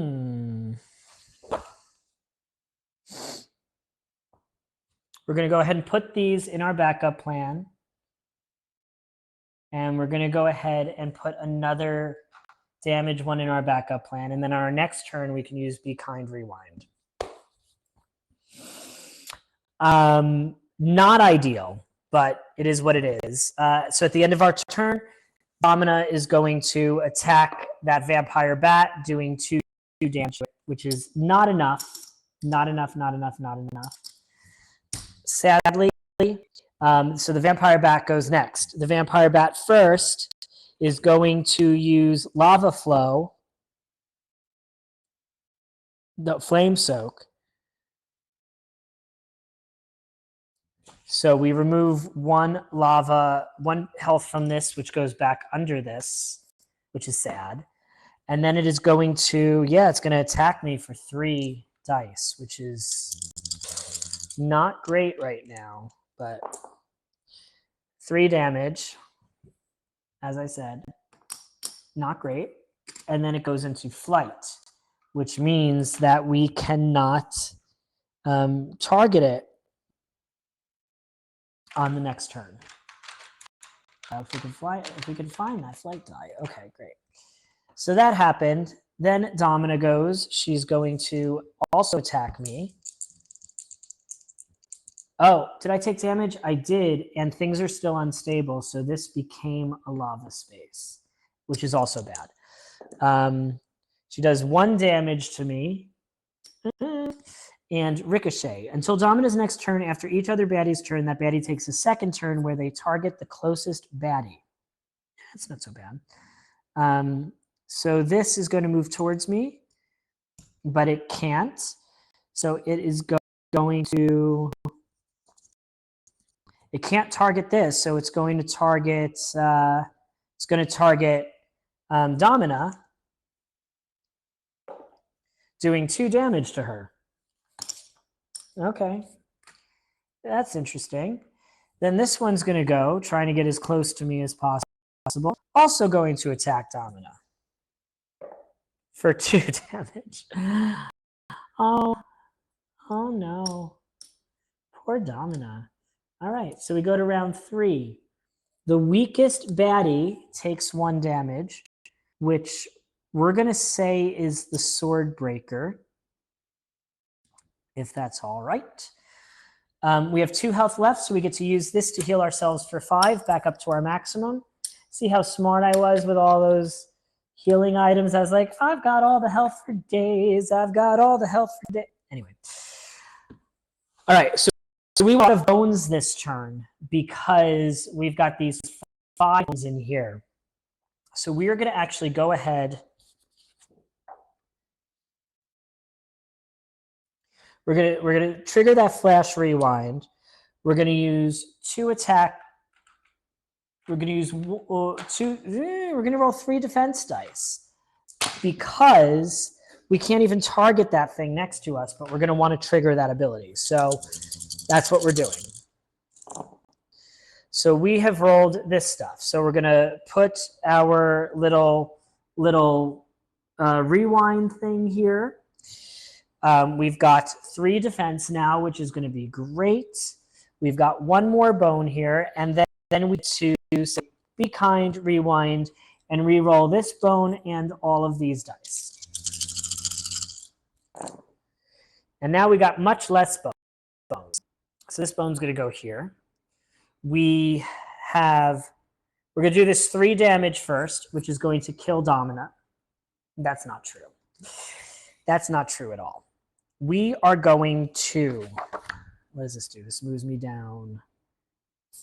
going to go ahead and put these in our backup plan. And we're going to go ahead and put another damage one in our backup plan. And then on our next turn, we can use Be Kind Rewind. Not ideal, but it is what it is. So at the end of our turn, Domina is going to attack that vampire bat, doing 2 damage, which is not enough. Not enough. Sadly, so the vampire bat goes next. The vampire bat first is going to use Lava Flow the flame soak. So we remove one health from this, which goes back under this, which is sad. And then it is going to, it's going to attack me for 3 dice, which is not great right now, but 3 damage, as I said, not great. And then it goes into flight, which means that we cannot target it on the next turn. If we can find that flight die. Okay, great. So that happened. Then Domina goes. She's going to also attack me. Oh, did I take damage? I did, and things are still unstable, so this became a lava space, which is also bad. She does 1 damage to me. And ricochet. Until Domina's next turn, after each other baddie's turn, that baddie takes a second turn where they target the closest baddie. That's not so bad. So this is going to move towards me, but it can't. So it is going to... It can't target this, so it's going to target... Domina, doing 2 damage to her. Okay, that's interesting. Then this one's going to go, trying to get as close to me as possible. Also going to attack Domina for 2 damage. Oh no. Poor Domina. All right, so we go to round 3. The weakest baddie takes 1 damage, which we're going to say is the sword breaker, if that's all right. We have 2 health left, so we get to use this to heal ourselves for 5, back up to our maximum. See how smart I was with all those healing items? I was like, I've got all the health for days. I've got all the health for days. Anyway. All right, so we want to bones this turn because we've got these 5 bones in here. So we are going to actually go ahead. We're gonna trigger that flash rewind. We're gonna use 2 attack. We're gonna use 2. We're gonna roll 3 defense dice because we can't even target that thing next to us, but we're gonna want to trigger that ability. So that's what we're doing. So we have rolled this stuff. So we're gonna put our little rewind thing here. We've got 3 defense now, which is going to be great. We've got 1 more bone here, and then we choose be kind, rewind, and re-roll this bone and all of these dice. And now we got much less bones. So this bone's going to go here. We're going to do this 3 damage first, which is going to kill Domina. That's not true. That's not true at all. We are going to, what does this do? This moves me down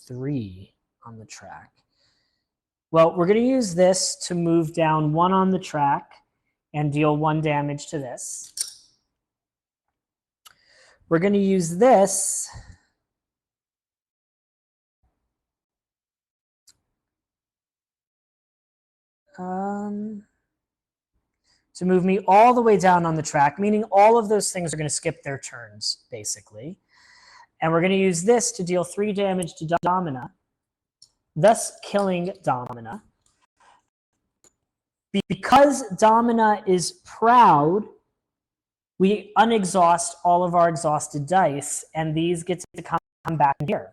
3 on the track. Well, we're going to use this to move down 1 on the track and deal 1 damage to this. We're going to use this to move me all the way down on the track, meaning all of those things are going to skip their turns, basically. And we're going to use this to deal 3 damage to Domina, thus killing Domina. Because Domina is proud, we unexhaust all of our exhausted dice, and these get to come back in here.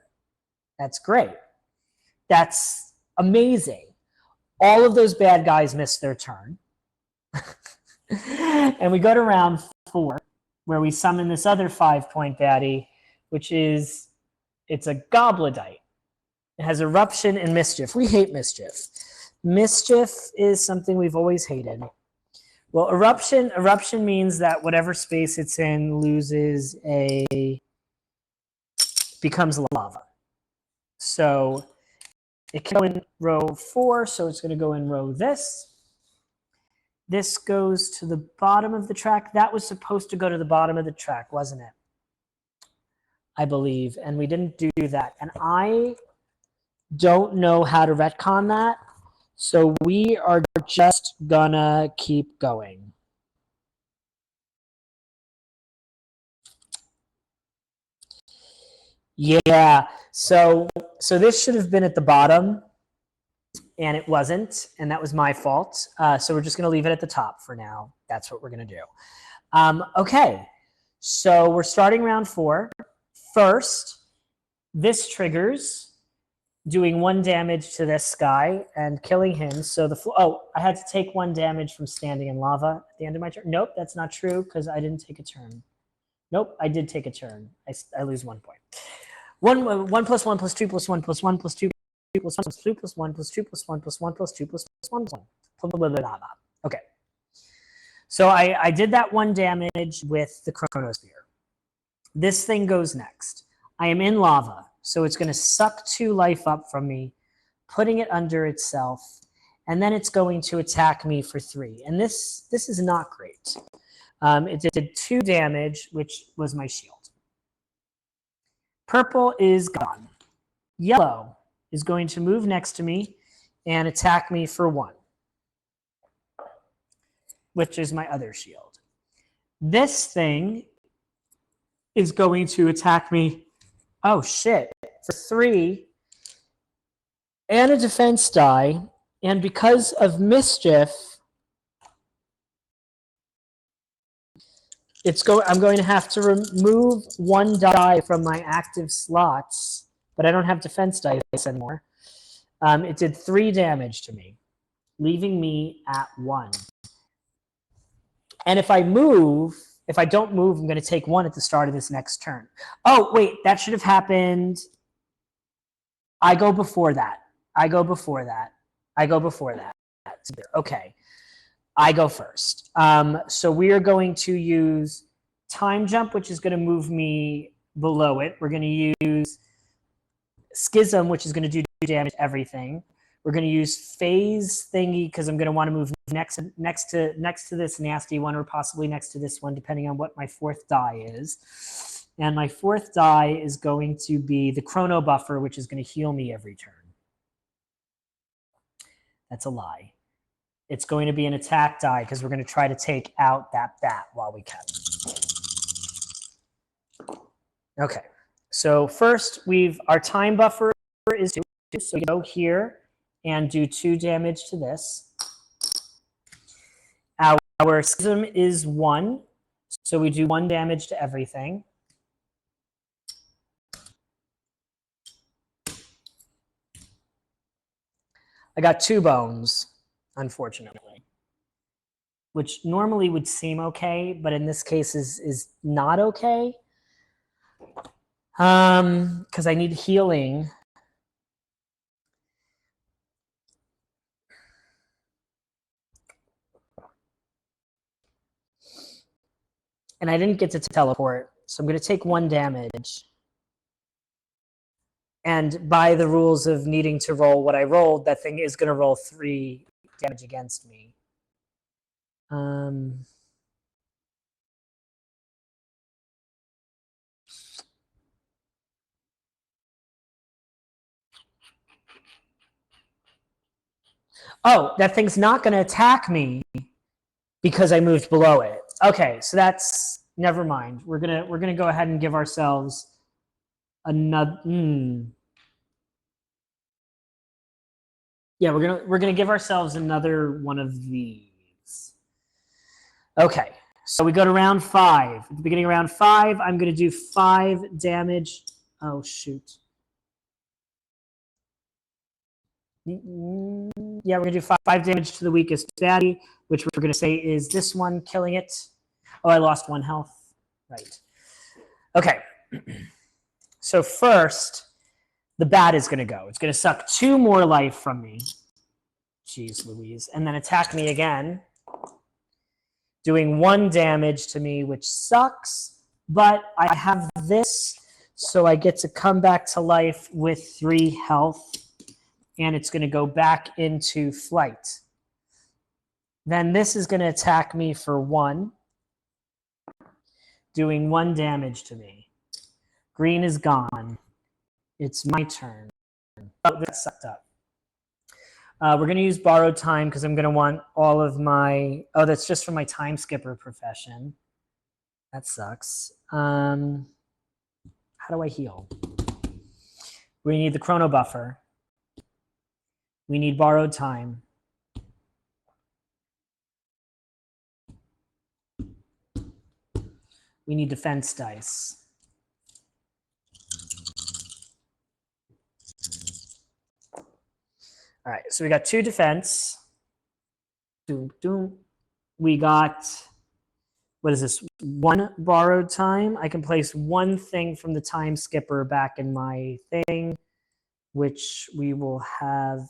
That's great. That's amazing. All of those bad guys miss their turn. And we go to round 4, where we summon this other 5-point baddie, which is, it's a Gobladite. It has Eruption and Mischief. We hate Mischief. Mischief is something we've always hated. Well, Eruption means that whatever space it's in becomes lava. So it can go in row 4, so it's going to go in row this. This goes to the bottom of the track. That was supposed to go to the bottom of the track, wasn't it? I believe, and we didn't do that. And I don't know how to retcon that, so we are just gonna keep going. Yeah, so this should have been at the bottom, and it wasn't, and that was my fault. So we're just gonna leave it at the top for now. That's what we're gonna do. Okay, so we're starting round 4. First, this triggers doing 1 damage to this guy and killing him. So I had to take 1 damage from standing in lava at the end of my turn. Nope, that's not true because I didn't take a turn. Nope, I did take a turn. I lose 1 point. 1 plus 1 plus 2 plus 1 plus 1 plus 2 plus 1 plus 2 plus 1 plus 2 plus 1 plus 1 plus 2 plus 1 plus 1. Okay. So I did that 1 damage with the chronosphere. This thing goes next. I am in lava, so it's going to suck 2 life up from me, putting it under itself, and then it's going to attack me for 3. And this is not great. It did 2 damage, which was my shield. Purple is gone. Yellow is going to move next to me and attack me for 1, which is my other shield. This thing is going to attack me, oh shit, for 3 and a defense die, and because of mischief, I'm going to have to remove 1 die from my active slots, but I don't have defense dice anymore. It did 3 damage to me, leaving me at 1. And if I don't move, I'm going to take 1 at the start of this next turn. Oh, wait, that should have happened. I go before that. Okay. I go first. So we are going to use time jump, which is going to move me below it. We're going to use schism, which is going to do damage to everything. We're going to use phase thingy because I'm going to want to move next to this nasty one, or possibly next to this one, depending on what my 4th die is. And my 4th die is going to be the chrono buffer, which is going to heal me every turn. That's a lie. It's going to be an attack die because we're going to try to take out that bat while we can. Okay, so first our time buffer is 2, so we go here and do 2 damage to this. Our schism is 1, so we do 1 damage to everything. I got 2 bones, unfortunately, which normally would seem okay, but in this case is not okay, because I need healing. And I didn't get to teleport, so I'm going to take 1 damage. And by the rules of needing to roll what I rolled, that thing is going to roll 3 damage against me. Oh, that thing's not going to attack me because I moved below it. Okay, so that's, never mind. We're gonna go ahead and give ourselves another. Yeah, we're gonna give ourselves another one of these. Okay, so we go to round 5. At the beginning of round 5, I'm gonna do 5 damage. Oh shoot. Yeah, we're gonna do 5 damage to the weakest baddie, which we're gonna say is this one, killing it. Oh, I lost 1 health. Right. Okay. So first, the bat is gonna go. It's gonna suck 2 more life from me. Jeez Louise. And then attack me again, doing 1 damage to me, which sucks, but I have this, so I get to come back to life with 3 health, and it's going to go back into flight. Then this is going to attack me for 1, doing 1 damage to me. Green is gone. It's my turn. Oh, that sucked up. We're going to use borrowed time because I'm going to want all of my... Oh, that's just for my time skipper profession. That sucks. How do I heal? We need the chrono buffer. We need borrowed time. We need defense dice. All right, so we got 2 defense. Doom, doom. We got, what is this? 1 borrowed time. I can place 1 thing from the time skipper back in my thing, which we will have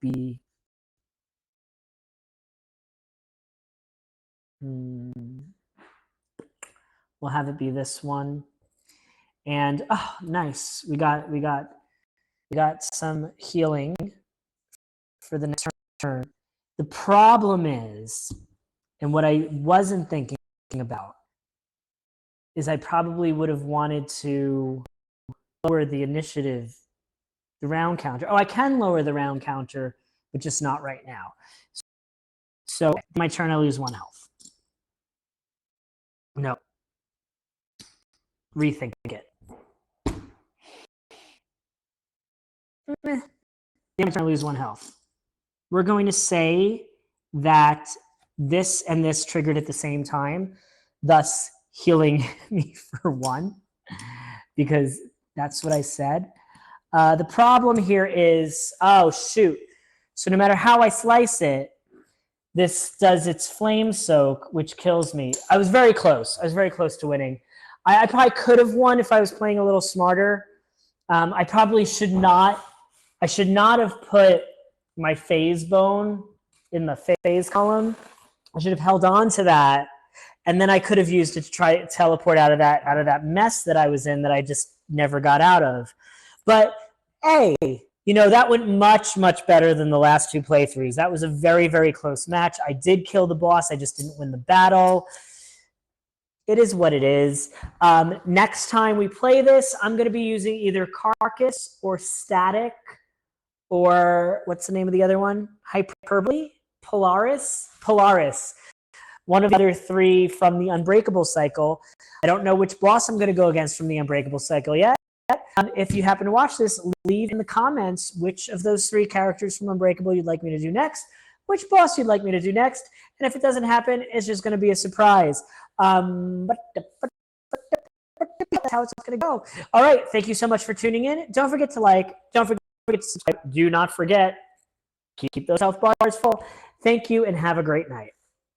be... We'll have it be this one. And oh, nice. We got some healing for the next turn. The problem is, and what I wasn't thinking about, is I probably would have wanted to lower the initiative, the round counter. Oh, I can lower the round counter, but just not right now. So my turn, I lose 1 health. No. Rethink it. My turn, I lose 1 health. We're going to say that this and this triggered at the same time, thus healing me for 1, because that's what I said. The problem here is, oh, shoot. So no matter how I slice it, this does its flame soak, which kills me. I was very close. I was very close to winning. I probably could have won if I was playing a little smarter. I probably should not. I should not have put my phase bone in the phase column. I should have held on to that, and then I could have used it to try to teleport out of that mess that I was in that I just never got out of. But hey, you know, that went much, much better than the last 2 playthroughs. That was a very, very close match. I did kill the boss. I just didn't win the battle. It is what it is. Next time we play this, I'm going to be using either Carcass or Static, or what's the name of the other one? Hyperbole? Polaris? Polaris. One of the other 3 from the Unbreakable cycle. I don't know which boss I'm going to go against from the Unbreakable cycle yet. If you happen to watch this, leave in the comments which of those 3 characters from Unbreakable you'd like me to do next, which boss you'd like me to do next, and if it doesn't happen, it's just going to be a surprise. But that's how it's going to go. All right, thank you so much for tuning in. Don't forget to like, don't forget to subscribe. Do not forget, keep those health bars full. Thank you, and have a great night.